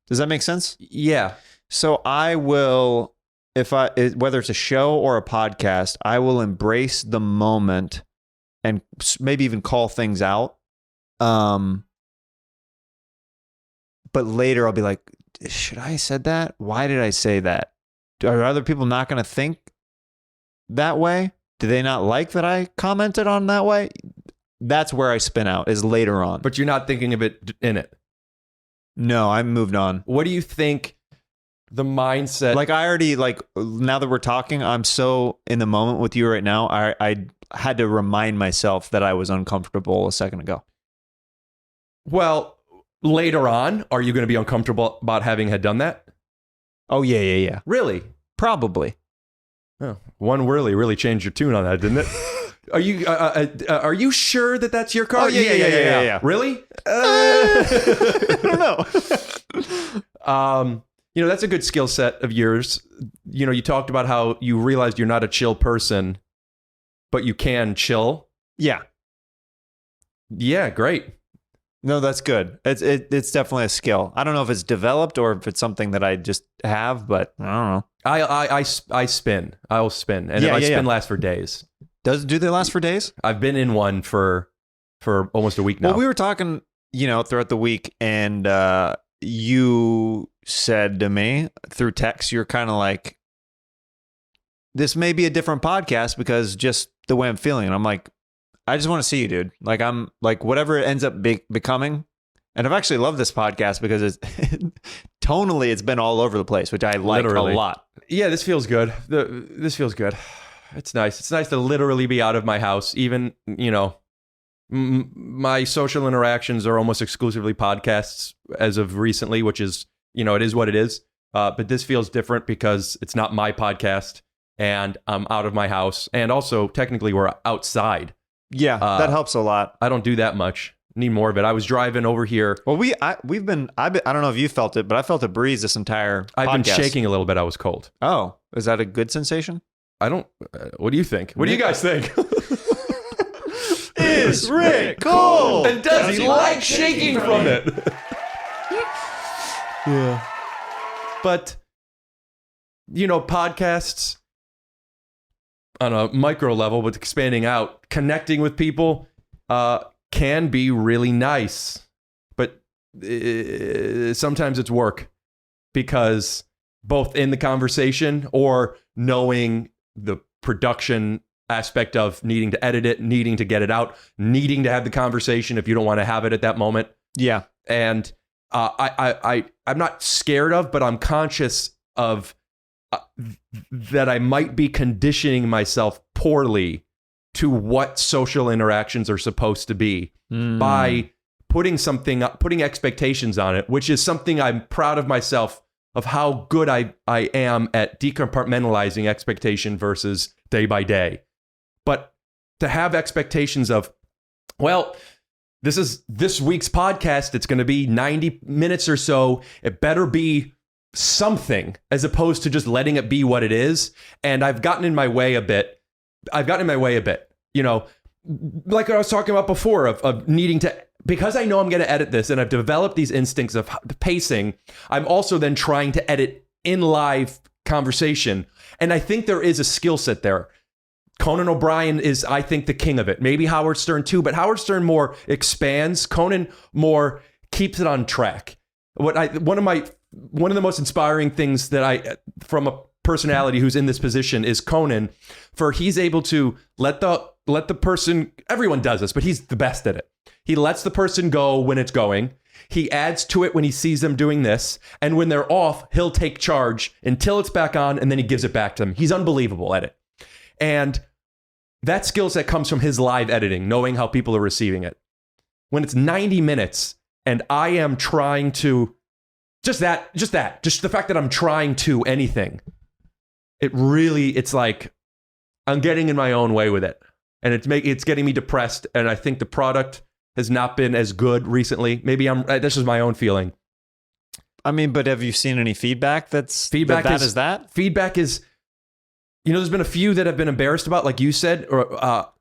Does that make sense? Yeah. So I will, whether it's a show or a podcast, I will embrace the moment and maybe even call things out. But later I'll be like, should I have said that? Why did I say that? Are other people not going to think that way? Do they not like that I commented on that way? That's where I spin out, is later on. But you're not thinking of it in it. No, I moved on. What do you think the mindset... Like I already, now that we're talking, I'm so in the moment with you right now, I had to remind myself that I was uncomfortable a second ago. Well, later on, are you going to be uncomfortable about having had done that? Oh, yeah. Really? Probably. Oh, one really changed your tune on that, didn't it? Are you sure that that's your car? Oh, yeah. Really? I don't know. That's a good skill set of yours. You talked about how you realized you're not a chill person, but you can chill. Yeah. Yeah, great. No, that's good. It's definitely a skill. I don't know if it's developed or if it's something that I just have, but I don't know. I spin. I'll spin, and if I spin, lasts for days. Do they last for days? I've been in one for almost a week now. Well, we were talking, throughout the week, and you said to me through text, you're kind of like, this may be a different podcast because just the way I'm feeling. And I'm like, I just want to see you, dude. Like, I'm like, whatever it ends up becoming. And I've actually loved this podcast because it's tonally, it's been all over the place, which I like a lot. Yeah, this feels good. This feels good. It's nice. It's nice to literally be out of my house. Even, my social interactions are almost exclusively podcasts as of recently, which is, it is what it is. But this feels different because it's not my podcast and I'm out of my house. And also, technically, we're outside. Yeah, that helps a lot. I don't do that much. Need more of it. I was driving over here. Well, I don't know if you felt it, but I felt a breeze this entire podcast. I've been shaking a little bit. I was cold. Oh, is that a good sensation? I don't. What do you think? What do you guys think? Is Rick cold? And does he like shaking from it? Yeah. But, podcasts on a micro level, with expanding out, connecting with people can be really nice. But sometimes it's work because both in the conversation or knowing the production aspect of needing to edit it, needing to get it out, needing to have the conversation if you don't want to have it at that moment. Yeah. And I'm not scared of, but I'm conscious of that I might be conditioning myself poorly to what social interactions are supposed to be by putting expectations on it, which is something I'm proud of myself of how good I am at decompartmentalizing expectation versus day by day. But to have expectations of, well, this is this week's podcast, it's going to be 90 minutes or so. It better be something as opposed to just letting it be what it is. And I've gotten in my way a bit. Like I was talking about before of needing to, because I know I'm going to edit this and I've developed these instincts of pacing, I'm also then trying to edit in live conversation. And I think there is a skill set there. Conan O'Brien is, I think, the king of it. Maybe Howard Stern too, but Howard Stern more expands. Conan more keeps it on track. One of the most inspiring things that from a personality who's in this position is Conan, for he's able to let the person, everyone does this, but he's the best at it. He lets the person go when it's going. He adds to it when he sees them doing this. And when they're off, he'll take charge until it's back on, and then he gives it back to them. He's unbelievable at it. And that skill set comes from his live editing, knowing how people are receiving it. When it's 90 minutes and I am trying to, just the fact that I'm trying to anything, it's like, I'm getting in my own way with it, and it's getting me depressed. And I think the product has not been as good recently. Maybe this is my own feeling. I mean, but have you seen any feedback Feedback is that? Feedback is, there's been a few that I've been embarrassed about, like you said, or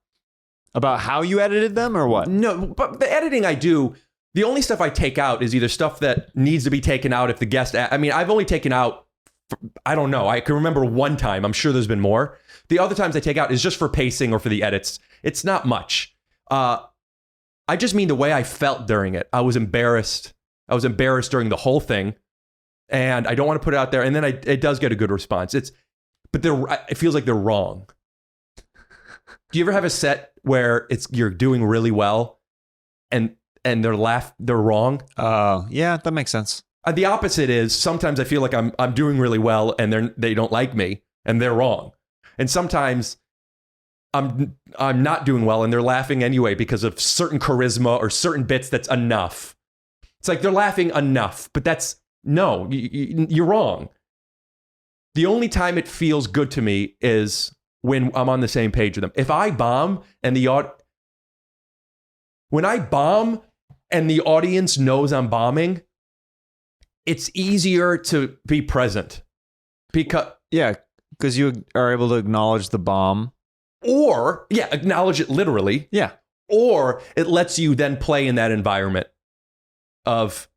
About how you edited them or what? no, but the editing I do, the only stuff I take out is either stuff that needs to be taken out if the guest, I've only taken out, I don't know. I can remember one time. I'm sure there's been more. The other times I take out is just for pacing or for the edits. It's not much. I just mean the way I felt during it. I was embarrassed. I was embarrassed during the whole thing, and I don't want to put it out there. And then it does get a good response. It feels like they're wrong. Do you ever have a set where you're doing really well, and they're wrong? Yeah, that makes sense. The opposite is sometimes I feel like I'm doing really well and they don't like me and they're wrong. And sometimes I'm not doing well and they're laughing anyway because of certain charisma or certain bits that's enough. It's like they're laughing enough, but you're wrong. The only time it feels good to me is when I'm on the same page with them. If I bomb and when I bomb and the audience knows I'm bombing, it's easier to be present because you are able to acknowledge the bomb, or acknowledge it literally, or it lets you then play in that environment of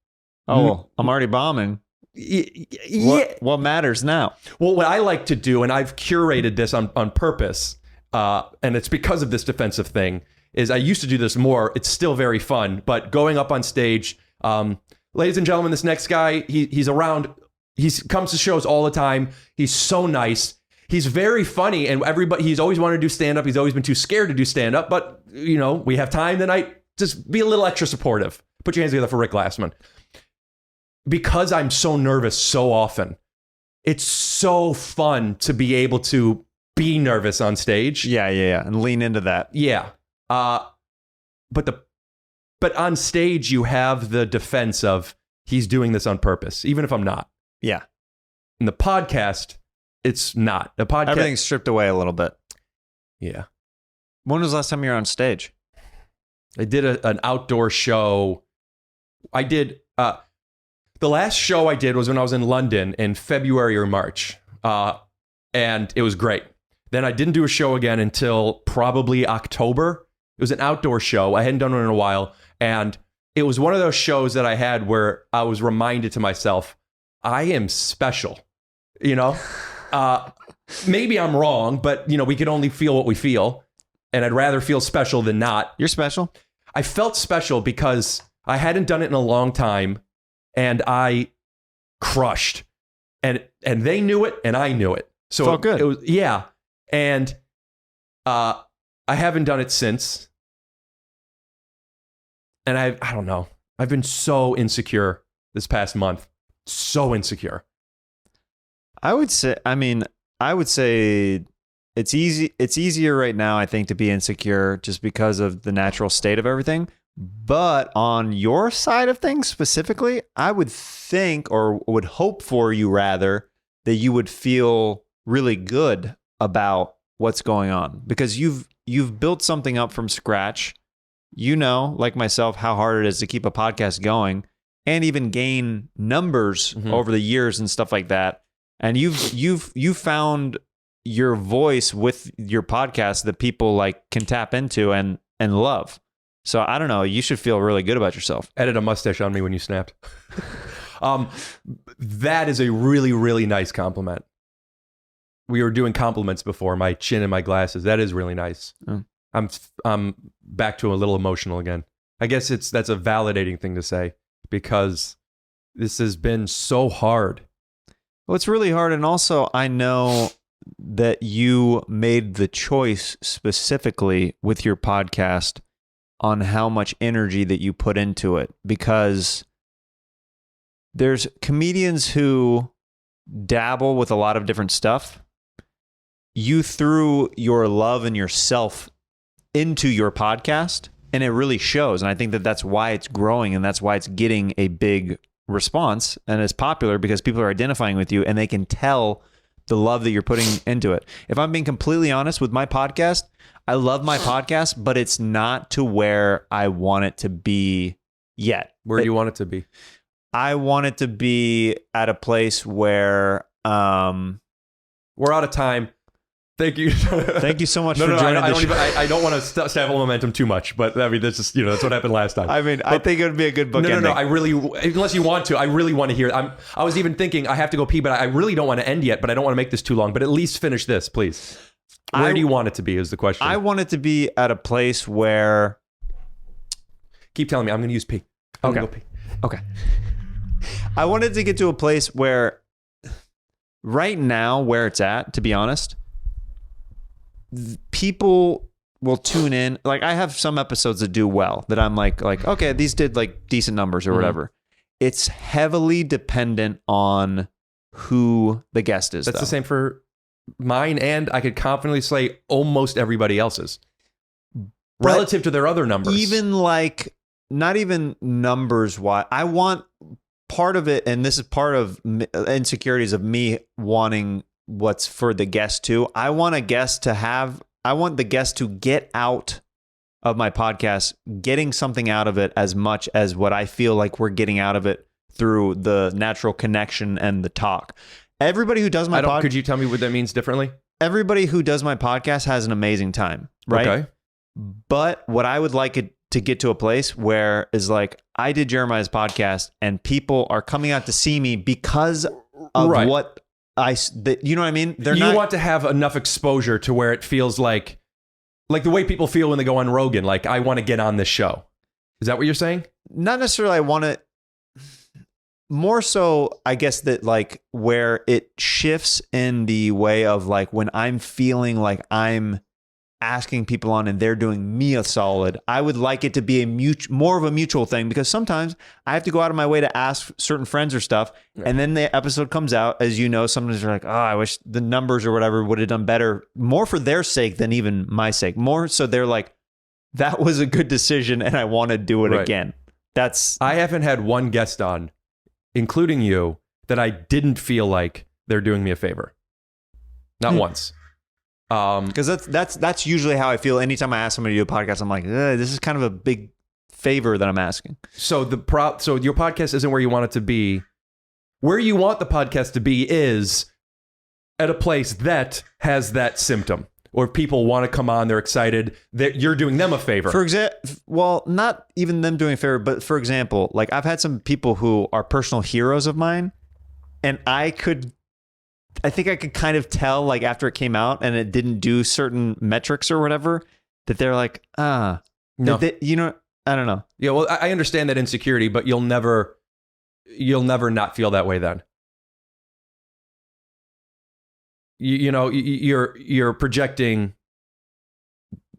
I'm already bombing. What matters now? Well, what I like to do, and I've curated this on purpose, and it's because of this defensive thing, is I used to do this more. It's still very fun, but going up on stage. Ladies and gentlemen, this next guy, he's around. He comes to shows all the time. He's so nice. He's very funny, and he's always wanted to do stand-up. He's always been too scared to do stand-up, but, we have time tonight. Just be a little extra supportive. Put your hands together for Rick Glassman. Because I'm so nervous so often, it's so fun to be able to be nervous on stage. Yeah, and lean into that. Yeah. But on stage, you have the defense of he's doing this on purpose, even if I'm not. Yeah. In the podcast, it's not. The podcast, everything's stripped away a little bit. Yeah. When was the last time you were on stage? I did an outdoor show. I did. The last show I did was when I was in London in February or March, and it was great. Then I didn't do a show again until probably October. It was an outdoor show. I hadn't done one in a while. And it was one of those shows that I had where I was reminded to myself, I am special. Maybe I'm wrong, but, we can only feel what we feel. And I'd rather feel special than not. You're special. I felt special because I hadn't done it in a long time. And I crushed. And they knew it and I knew it. So felt good. It was, yeah. And I haven't done it since. And I don't know. I've been so insecure this past month. So insecure. I would say it's easier right now, I think, to be insecure just because of the natural state of everything. But on your side of things specifically, I would think, or would hope for you rather, that you would feel really good about what's going on because you've built something up from scratch. Like myself, how hard it is to keep a podcast going and even gain numbers over the years and stuff like that. And you've found your voice with your podcast that people can tap into and love. So I don't know. You should feel really good about yourself. Edit a mustache on me when you snapped. That is a really, really nice compliment. We were doing compliments before. My chin and my glasses. That is really nice. Mm. I'm back to a little emotional again. I guess that's a validating thing to say because this has been so hard. Well, it's really hard. And also, I know that you made the choice specifically with your podcast on how much energy that you put into it, because there's comedians who dabble with a lot of different stuff. You threw your love and yourself into your podcast, and it really shows. And I think that that's why it's growing, and that's why it's getting a big response and it's popular, because people are identifying with you and they can tell the love that you're putting into it. If I'm being completely honest with my podcast, I love my podcast, but it's not to where I want it to be yet. Where do you want it to be? I want it to be at a place where We're out of time. Thank you. Thank you so much for joining the show. I don't want to stifle momentum too much, but I mean, that's just, that's what happened last time. I mean, I think it would be a good book ending. No. I really, unless you want to, I really want to hear. I was even thinking I have to go pee, but I really don't want to end yet. But I don't want to make this too long. But at least finish this, please. Where do you want it to be? Is the question. I want it to be at a place where. Keep telling me. I'm going to use pee. I'm Okay. gonna go pee. Okay. I wanted to get to a place where, right now, where it's at, to be honest, people will tune in. Like, I have some episodes that do well that I'm like, okay, these did like decent numbers or whatever. It's heavily dependent on who the guest is. That's though. the same for mine, and I could confidently say almost everybody else's relative to their other numbers. Even like, not even numbers wise. I want part of it, and this is part of insecurities of me wanting what's for the guest too. I want the guest to get out of my podcast, getting something out of it as much as what I feel like we're getting out of it through the natural connection and the talk. Everybody who does my podcast, could you tell me what that means differently? Everybody who does my podcast has an amazing time, right? Okay. But what I would like it to get to a place where is like, I did Jeremiah's podcast and people are coming out to see me because of what you know what I mean? You want to have enough exposure to where it feels like the way people feel when they go on Rogan. Like, I want to get on this show. Is that what you're saying? Not necessarily. I want to more so, I guess, that like where it shifts in the way of like when I'm feeling like I'm asking people on and they're doing me a solid, I would like it to be more of a mutual thing, because sometimes I have to go out of my way to ask certain friends or stuff, and then the episode comes out, as you know, sometimes they're like, oh, I wish the numbers or whatever would have done better, more for their sake than even my sake, more so they're like, that was a good decision and I want to do it again. I haven't had one guest on, including you, that I didn't feel like they're doing me a favor. Not once. Because that's usually how I feel anytime I ask somebody to do a podcast. I'm like, this is kind of a big favor that I'm asking. So so your podcast isn't where you want it to be. Where you want the podcast to be is at a place that has that symptom, or people want to come on, they're excited, that you're doing them a favor. For example, well, not even them doing a favor, but for example, like I've had some people who are personal heroes of mine, and I think I could kind of tell, like after it came out and it didn't do certain metrics or whatever, that they're like, no, I don't know. Yeah, well, I understand that insecurity, but you'll never not feel that way then. You're projecting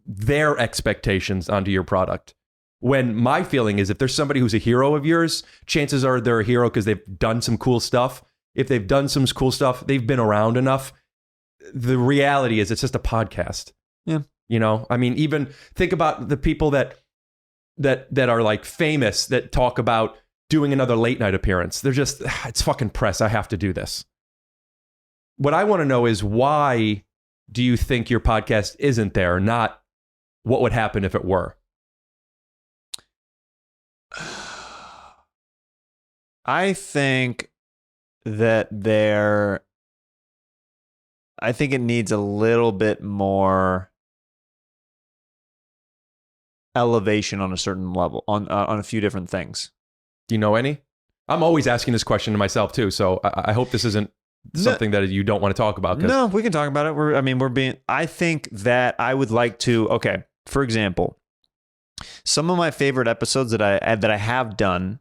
their expectations onto your product. When my feeling is, if there's somebody who's a hero of yours, chances are they're a hero because they've done some cool stuff. If they've done some cool stuff, they've been around enough. The reality is it's just a podcast. Yeah. I mean, even think about the people that are like famous that talk about doing another late night appearance. They're just, it's fucking press. I have to do this. What I want to know is, why do you think your podcast isn't there? Not what would happen if it were. I think that I think it needs a little bit more elevation on a certain level, on a few different things. Do you know any? I'm always asking this question to myself too, so I hope this isn't something that you don't want to talk about. No, we can talk about it. I think that I would like to, okay, for example, some of my favorite episodes that I have done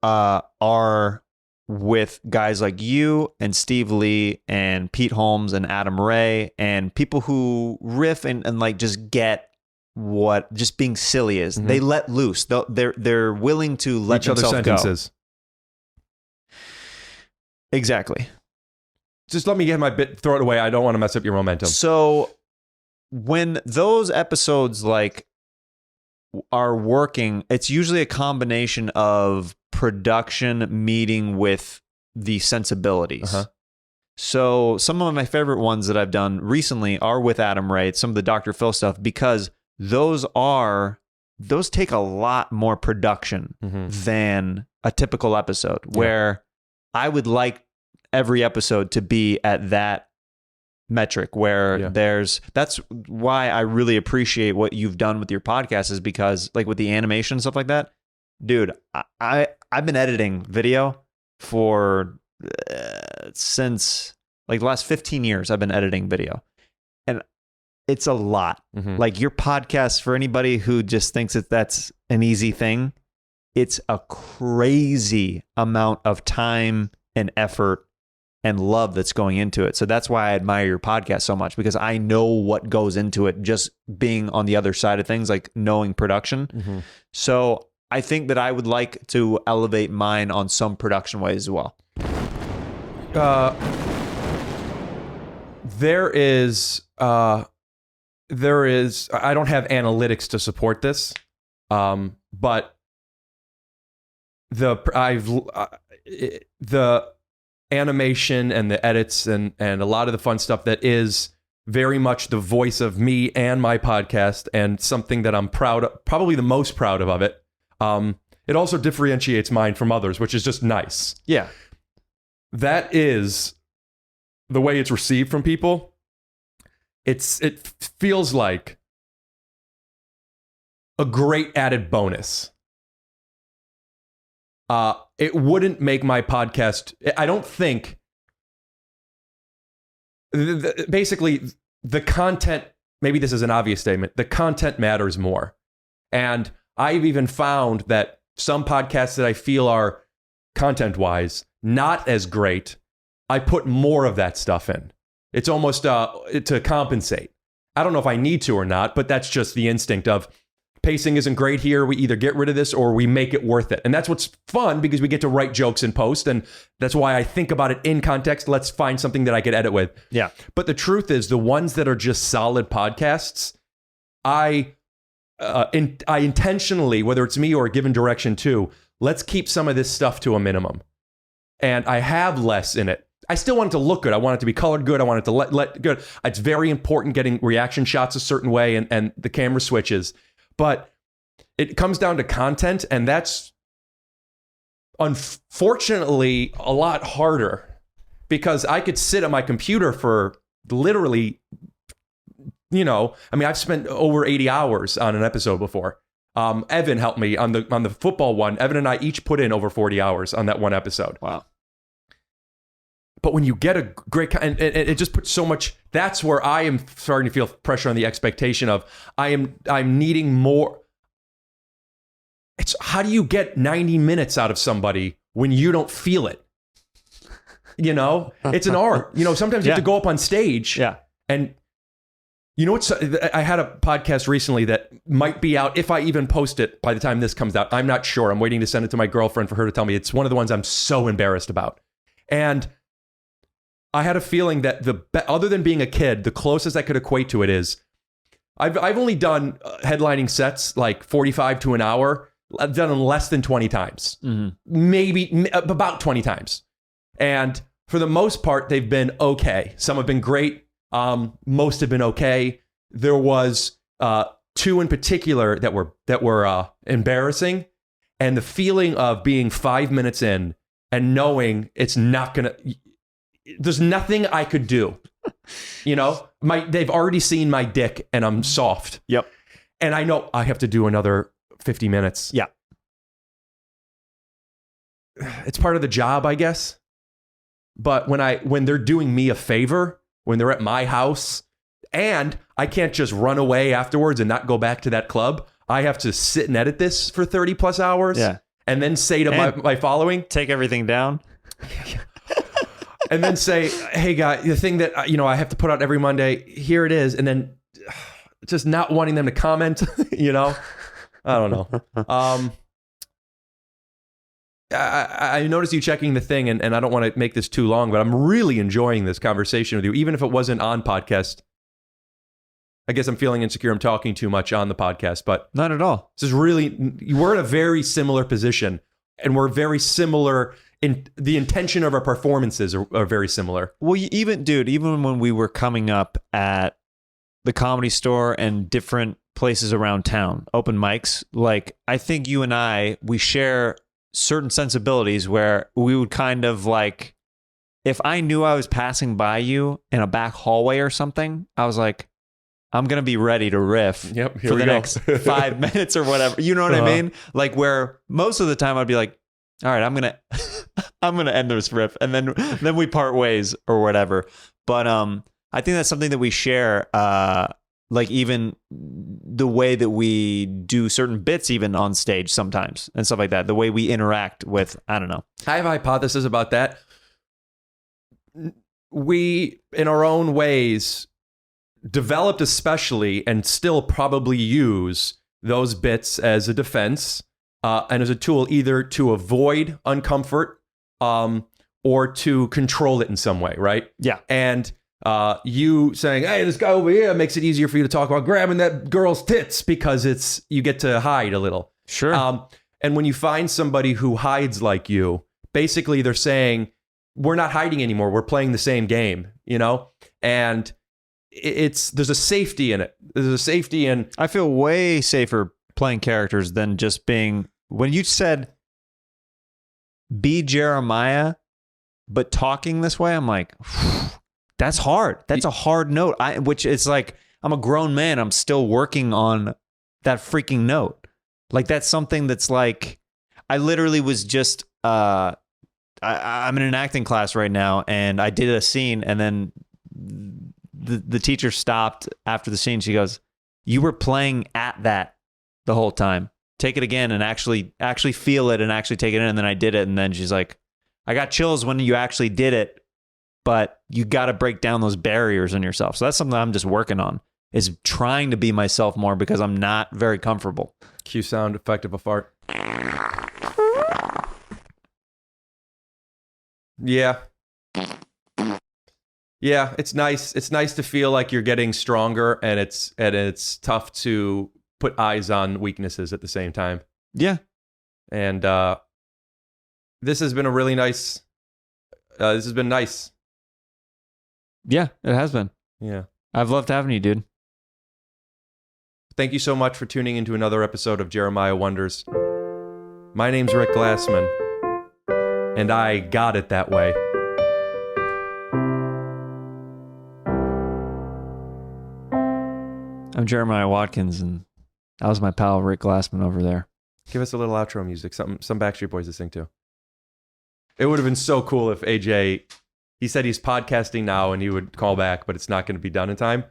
are with guys like you and Steve Lee and Pete Holmes and Adam Ray, and people who riff and like just get what just being silly is. Mm-hmm. They let loose. They're willing to let each other sentences go. Exactly. Just let me get my bit, throw it away. I don't want to mess up your momentum. So when those episodes like are working, it's usually a combination of production meeting with the sensibilities. Uh-huh. So some of my favorite ones that I've done recently are with Adam Ray, some of the Dr. Phil stuff, because those take a lot more production than a typical episode, where I would like every episode to be at that metric where that's why I really appreciate what you've done with your podcast, is because like with the animation and stuff like that, dude, I've been editing video for since like the last 15 years. I've been editing video, and it's a lot. Like your podcast, for anybody who just thinks that that's an easy thing, it's a crazy amount of time and effort and love that's going into it. So that's why I admire your podcast so much, because I know what goes into it, just being on the other side of things, like knowing production. So I think that I would like to elevate mine on some production ways as well. There is I don't have analytics to support this, but the animation and the edits and a lot of the fun stuff that is very much the voice of me and my podcast, and something that I'm proud of, probably the most proud of it. It also differentiates mine from others, which is just nice. Yeah. That is the way it's received from people. It feels like a great added bonus. It wouldn't make my podcast, I don't think, basically the content, maybe this is an obvious statement, the content matters more. And I've even found that some podcasts that I feel are content-wise not as great, I put more of that stuff in. It's almost to compensate. I don't know if I need to or not, but that's just the instinct of pacing isn't great here. We either get rid of this or we make it worth it. And that's what's fun, because we get to write jokes in post. And that's why I think about it in context. Let's find something that I could edit with. Yeah. But the truth is, the ones that are just solid podcasts, I intentionally, whether it's me or a given direction too, let's keep some of this stuff to a minimum. And I have less in it. I still want it to look good. I want it to be colored good. I want it to let good. It's very important getting reaction shots a certain way and the camera switches. But it comes down to content, and that's unfortunately a lot harder, because I could sit at my computer for literally, I've spent over 80 hours on an episode before. Evan helped me on the football one. Evan and I each put in over 40 hours on that one episode. Wow. But when you get a great, and it just puts so much, that's where I am starting to feel pressure on the expectation of I'm needing more. It's how do you get 90 minutes out of somebody when you don't feel it? It's an art. Sometimes you have to go up on stage. Yeah. And I had a podcast recently that might be out if I even post it by the time this comes out. I'm not sure. I'm waiting to send it to my girlfriend for her to tell me. It's one of the ones I'm so embarrassed about. And I had a feeling that other than being a kid, the closest I could equate to it is I've only done headlining sets like 45 to an hour. I've done them less than 20 times, maybe about 20 times. And for the most part, they've been okay. Some have been great. Most have been okay. There was two in particular that were embarrassing. And the feeling of being 5 minutes in and knowing it's not going to... There's nothing I could do. They've already seen my dick and I'm soft. Yep. And I know I have to do another 50 minutes. Yeah. It's part of the job, I guess. But when they're doing me a favor, when they're at my house, and I can't just run away afterwards and not go back to that club, I have to sit and edit this for 30 plus hours. Yeah. And then say to my following, take everything down. And then say, hey, guy, the thing that, I have to put out every Monday, here it is. And then just not wanting them to comment, I don't know. I noticed you checking the thing, and I don't want to make this too long, but I'm really enjoying this conversation with you, even if it wasn't on podcast. I guess I'm feeling insecure. I'm talking too much on the podcast, but not at all. This is really, we're in a very similar position, and we're very similar the intention of our performances are very similar. Well, even when we were coming up at the Comedy Store and different places around town, open mics, like I think you and we share certain sensibilities where we would kind of like, if I knew I was passing by you in a back hallway or something, I was like, I'm going to be ready to riff for the next 5 minutes or whatever. You know what I mean? Like where most of the time I'd be like, all right, I'm going to end this riff. And then we part ways or whatever. But I think that's something that we share, like even the way that we do certain bits even on stage sometimes and stuff like that. The way we interact with, I don't know. I have a hypothesis about that. We, in our own ways, developed especially and still probably use those bits as a defense and as a tool either to avoid uncomfort or to control it in some way, right? Yeah. And you saying, hey, this guy over here makes it easier for you to talk about grabbing that girl's tits because you get to hide a little. Sure. And when you find somebody who hides like you, basically they're saying, we're not hiding anymore. We're playing the same game, you know? And there's a safety in it. There's a safety in... I feel way safer playing characters than just being... When you said, be Jeremiah, but talking this way, I'm like, that's hard. That's a hard note. Which it's like, I'm a grown man. I'm still working on that freaking note. Like, that's something that's like... I literally was just... I'm in an acting class right now, and I did a scene, and then the teacher stopped after the scene. She goes, "You were playing at that the whole time. Take it again and actually feel it and actually take it in." And then I did it, and then she's like, "I got chills when you actually did it, but you got to break down those barriers in yourself." So that's something I'm just working on, is trying to be myself more because I'm not very comfortable. Cue sound effect of a fart. Yeah. Yeah, it's nice. It's nice to feel like you're getting stronger, and it's tough to put eyes on weaknesses at the same time. Yeah. And this has been a really nice this has been nice. Yeah, it has been. Yeah. I've loved having you, dude. Thank you so much for tuning into another episode of Jeremiah Wonders. My name's Rick Glassman, and I got it that way. I'm Jeremiah Watkins, and that was my pal Rick Glassman over there. Give us a little outro music, some Backstreet Boys to sing to. It would have been so cool if AJ, he said he's podcasting now and he would call back, but it's not going to be done in time.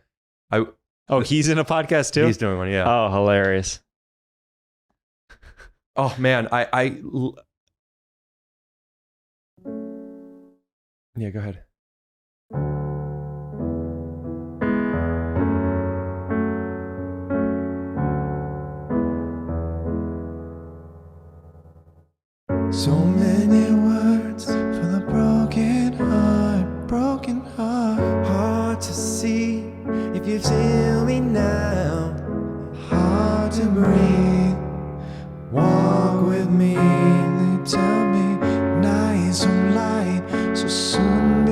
He's in a podcast too? He's doing one, yeah. Oh, hilarious. Oh man, yeah, go ahead. So many words for the broken heart, hard to see if you tell me now, hard to breathe, walk with me, they tell me, night so light, so soon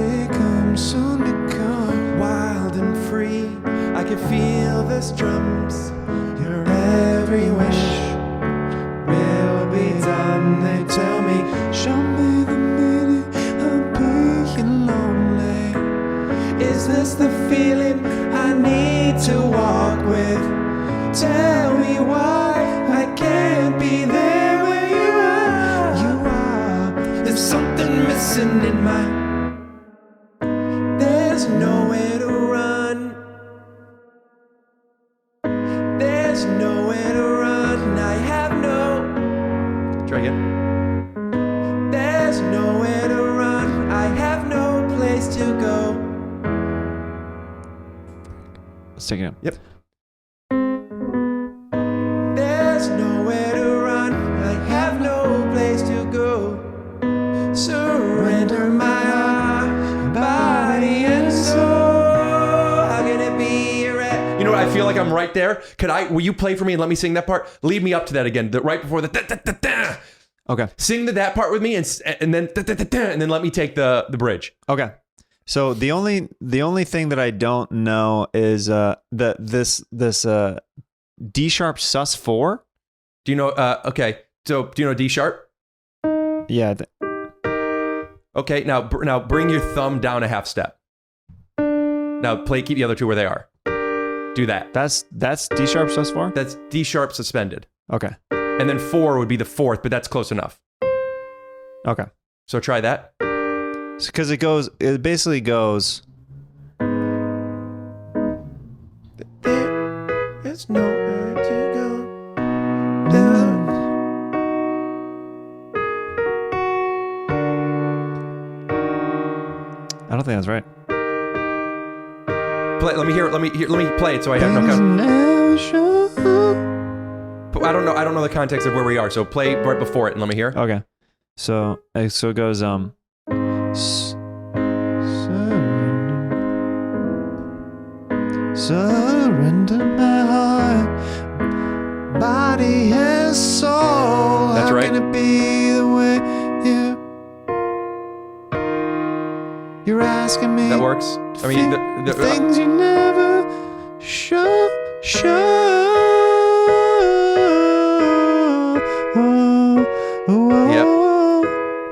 become wild and free, I can feel the strums, your every wish will be done, they tell me, show me the minute I'm being lonely. Is this the feeling I need to walk with? Tell me why I can't be there where you are. You are. There's something missing in my. There's nowhere to run. There's nowhere to run. I have no. Try again. There's nowhere to run. I have no place to go. Let's take it up. Yep. There's nowhere to run. I have no place to go. Surrender my heart, body and soul. How can it be your You know what? I feel like I'm right there. Will you play for me and let me sing that part? Lead me up to that again. Right before the da, da, da, da. Okay. Sing that part with me, and then let me take the bridge. Okay. So the only thing that I don't know is this D sharp sus4. Do you know? Okay. So do you know D sharp? Yeah. Okay. Now bring your thumb down a half step. Now keep the other two where they are. Do that. That's D sharp sus4. That's D sharp suspended. Okay. And then 4 would be the 4th, but that's close enough. Okay. So try that. Because it basically goes. There's nowhere to go. I don't think that's right. Let me hear it. Let me play it so I have no I don't know the context of where we are. So play right before it and let me hear. Okay. So it goes surrender my heart, body and soul. That's right. How can it be the way you're asking me? That works. I mean, the things you never show. Yep.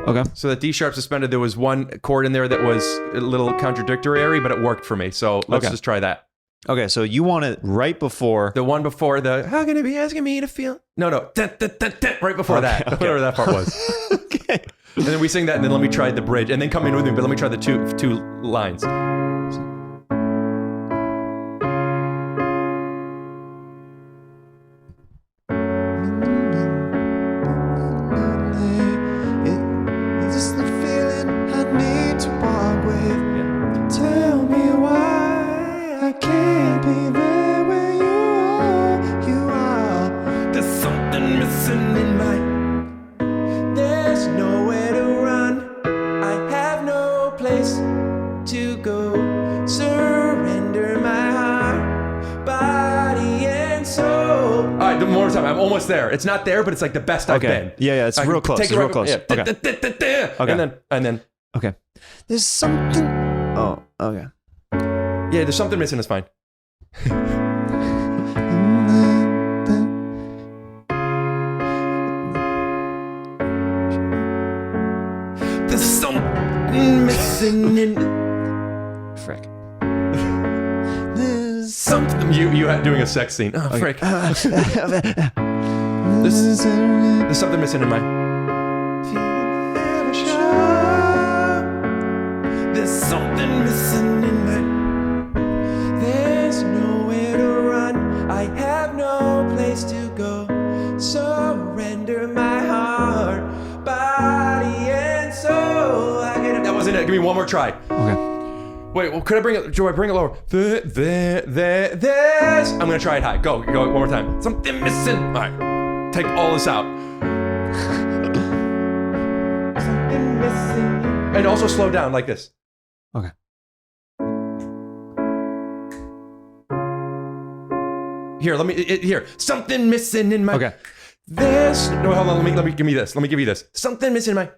Okay. So the D sharp suspended, there was one chord in there that was a little contradictory, but it worked for me. So let's just try that. Okay, so you want it right before the one before the how can it be asking me to feel? No, right before that. Okay. Whatever that part was. Okay. And then we sing that, and then let me try the bridge, and then come in with me. But let me try the two lines. Is this the feeling I need to walk with? Tell me why I can't be there where you are. There's something missing in my. There's nowhere to run. I have no place to go. Surrender my heart, body and soul. All right, one more time. I'm almost there. It's not there, but it's like the best I've been. Yeah, it's real close. It's real close. Yeah. Okay. And then. Okay. There's something. Oh, okay. Yeah, there's something missing. It's fine. There's something missing in. Frick. There's Something. You doing a sex scene. Oh, frick. There's something missing in my. There's something missing in my. There's nowhere to run. I have no place to go. Surrender my heart, body and soul. That wasn't it. Give me one more try. Okay. Wait, well, could I bring it? Do I bring it lower? This. I'm gonna try it high. Go one more time. Something missing. All right, take all this out, Something missing. and also slow down like this. Okay. Here, here. Something missing in my. Okay. This. No, hold on. Let me give me this. Let me give you this. Something missing in my.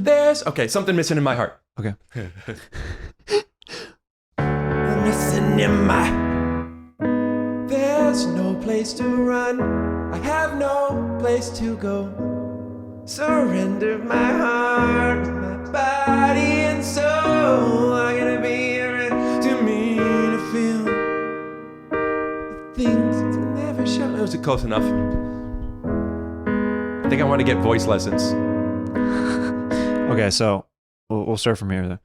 There's something missing in my heart. Okay. Missing in my. There's no place to run. I have no place to go. Surrender my heart, my body and soul. I'm gonna be here to me to feel the things that never show. Was it close enough? I think I want to get voice lessons. Okay, so we'll start from here.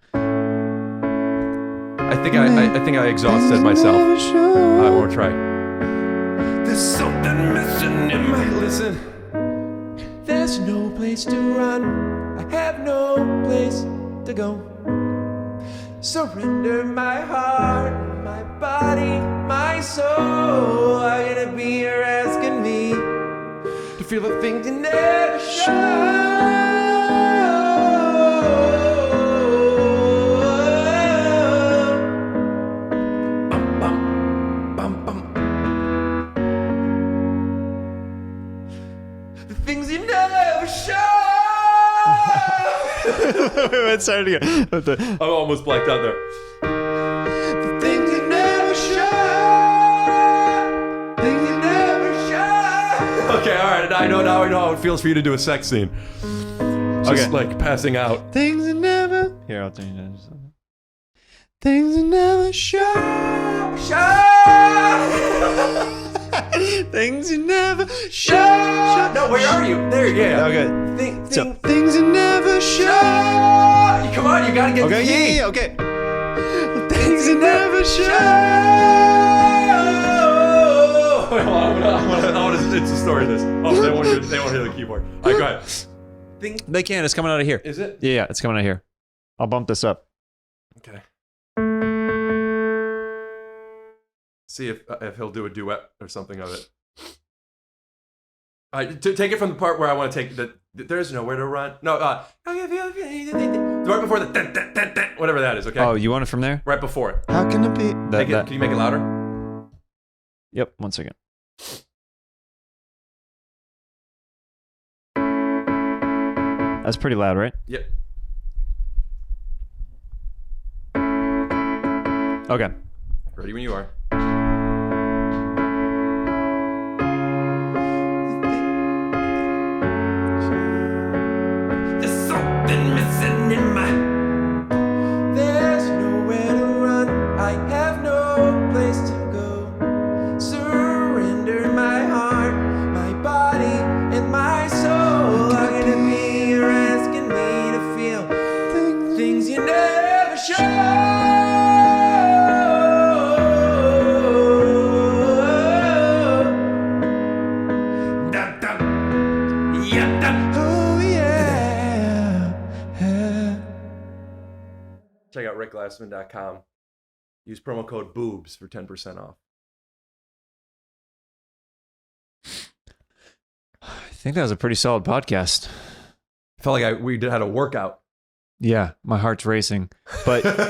I think I exhausted myself. I won't try. There's something missing in my. Listen. There's no place to run. I have no place to go. Surrender my heart, my body, my soul. I'm gonna be here asking me to feel the things you never show. Let's start it again. I'm almost blacked out there. Things you never show. Things you never show. Okay, all right. I know how it feels for you to do a sex scene. Just like passing out. Things you never. Here, I'll turn you down. Things you never show. Things you never show. No, where are you? There, yeah. Okay. Things you never show. Come on, you gotta get the key. Okay. Things you never show. Wait, hold on, I want to. It's the story of this. Oh, they won't hear the keyboard. All right, go ahead. They can. It's coming out of here. Is it? Yeah, it's coming out here. I'll bump this up. Okay. See if he'll do a duet or something of it. All right, take it from the part where I want to take the. There's nowhere to run. No, right before the whatever that is. Okay. Oh, you want it from there? Right before it. How can it be? Can you make it louder? Yep. 1 second. That's pretty loud, right? Yep. Okay. Ready when you are. There's something missing in my. There's nowhere to run. I have no place to go. Surrender my heart, my body, and my soul. How can it be you're asking me to feel things you never show? Check out rickglassman.com. Use promo code BOOBS for 10% off. I think that was a pretty solid podcast. I felt like we had a workout. Yeah, my heart's racing. But that's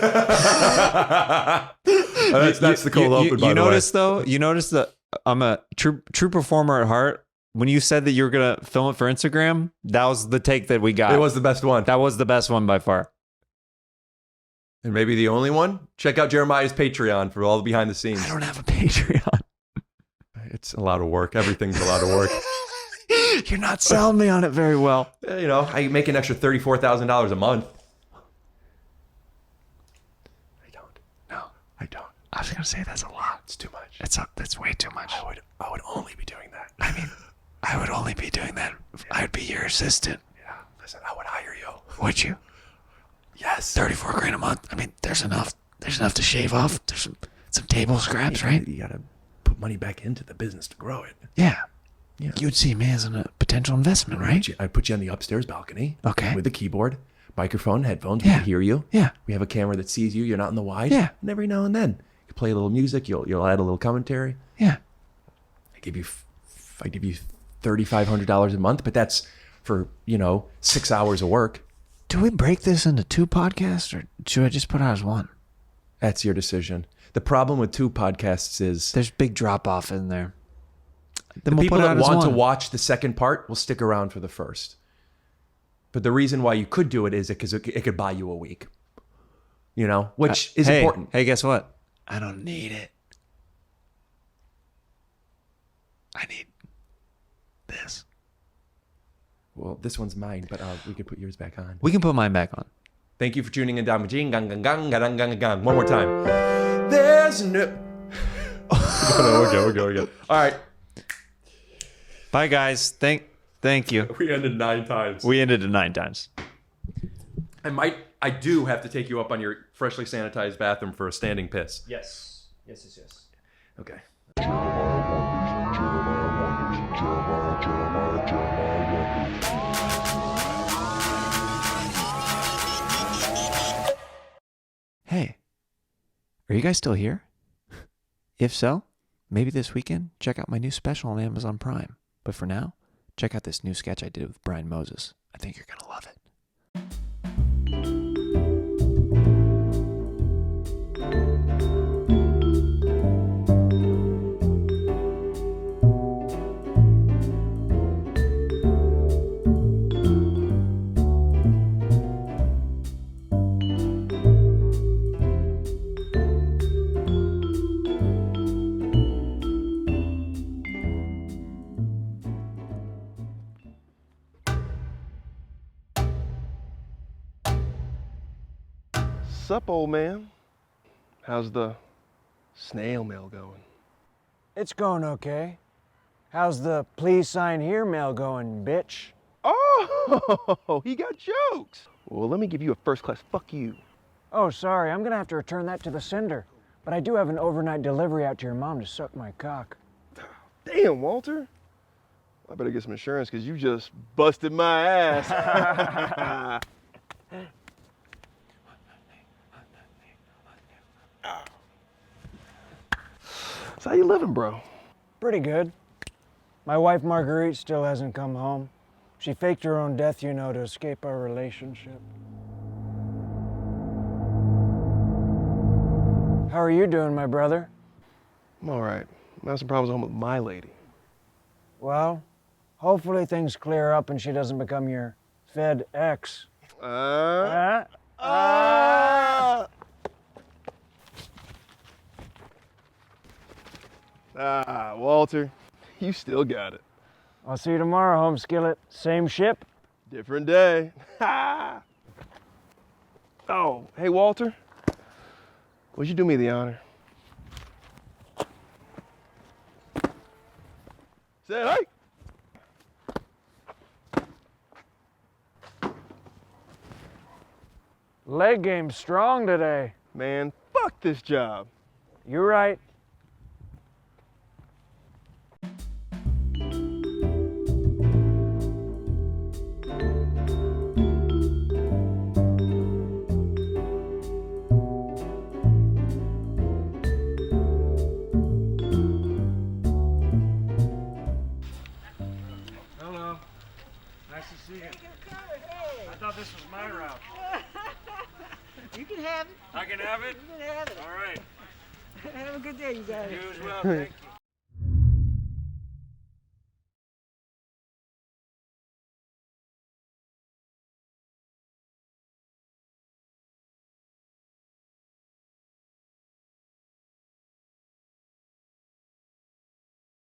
the cold open. By you the notice way. though. You notice that I'm a true performer at heart. When you said that you were gonna film it for Instagram, that was the take that we got. It was the best one. That was the best one by far. And maybe the only one. Check out Jeremiah's Patreon for all the behind the scenes. I don't have a Patreon. It's a lot of work. Everything's a lot of work. You're not selling me on it very well. You know, I make an extra $34,000 a month. I don't. No, I don't. I was gonna say that's a lot. It's too much. That's way too much. I would only be doing that. I mean, I would only be doing that. I would be your assistant. Yeah. Listen, I would hire you. Would you? Yes. 34 grand a month. I mean, there's enough to shave off. There's some table scraps, right? You gotta put money back into the business to grow it. Yeah. You'd see me as a potential investment, right? I'd put you on the upstairs balcony. Okay. With a keyboard, microphone, headphones. We Yeah. can hear you. Yeah. We have a camera that sees you. You're not in the wide. Yeah. And every now and then, you play a little music. You'll add a little commentary. Yeah. I give you $3,500 a month, but that's for 6 hours of work. Do we break this into 2 podcasts, or should I just put out as one? That's your decision. The problem with 2 podcasts is There's big drop off in there. the people that want to watch the second part will stick around for the first. But the reason why you could do it is because it could buy you a week. Which is important. Hey, guess what? I don't need it. I need this. Well, this one's mine, but we could put yours back on. We can put mine back on. Thank you for tuning in. One more time. There's no. We're good. All right. Bye, guys. Thank you. We ended 9 times. We ended it 9 times. I do have to take you up on your freshly sanitized bathroom for a standing piss. Yes. Okay. Hey, are you guys still here? If so, maybe this weekend, check out my new special on Amazon Prime. But for now, check out this new sketch I did with Brian Moses. I think you're going to love it. Sup, old man? How's the snail mail going? It's going okay. How's the please sign here mail going, bitch? Oh, he got jokes. Well, let me give you a first class fuck you. Oh, sorry, I'm gonna have to return that to the sender. But I do have an overnight delivery out to your mom to suck my cock. Damn, Walter. I better get some insurance because you just busted my ass. So how you living, bro? Pretty good. My wife Marguerite still hasn't come home. She faked her own death, you know, to escape our relationship. How are you doing, my brother? I'm all right. I'm having some problems at home with my lady. Well, hopefully things clear up and she doesn't become your Fed ex. Walter, you still got it. I'll see you tomorrow, home skillet. Same ship? Different day. Oh, hey, Walter. Would you do me the honor? Say hey. Leg game strong today. Man, fuck this job. You're right. Hello. Nice to see you. I thought this was my route. You can have it. I can have it? You can have it. All right. Have a good day, you guys. You as well. Thank you.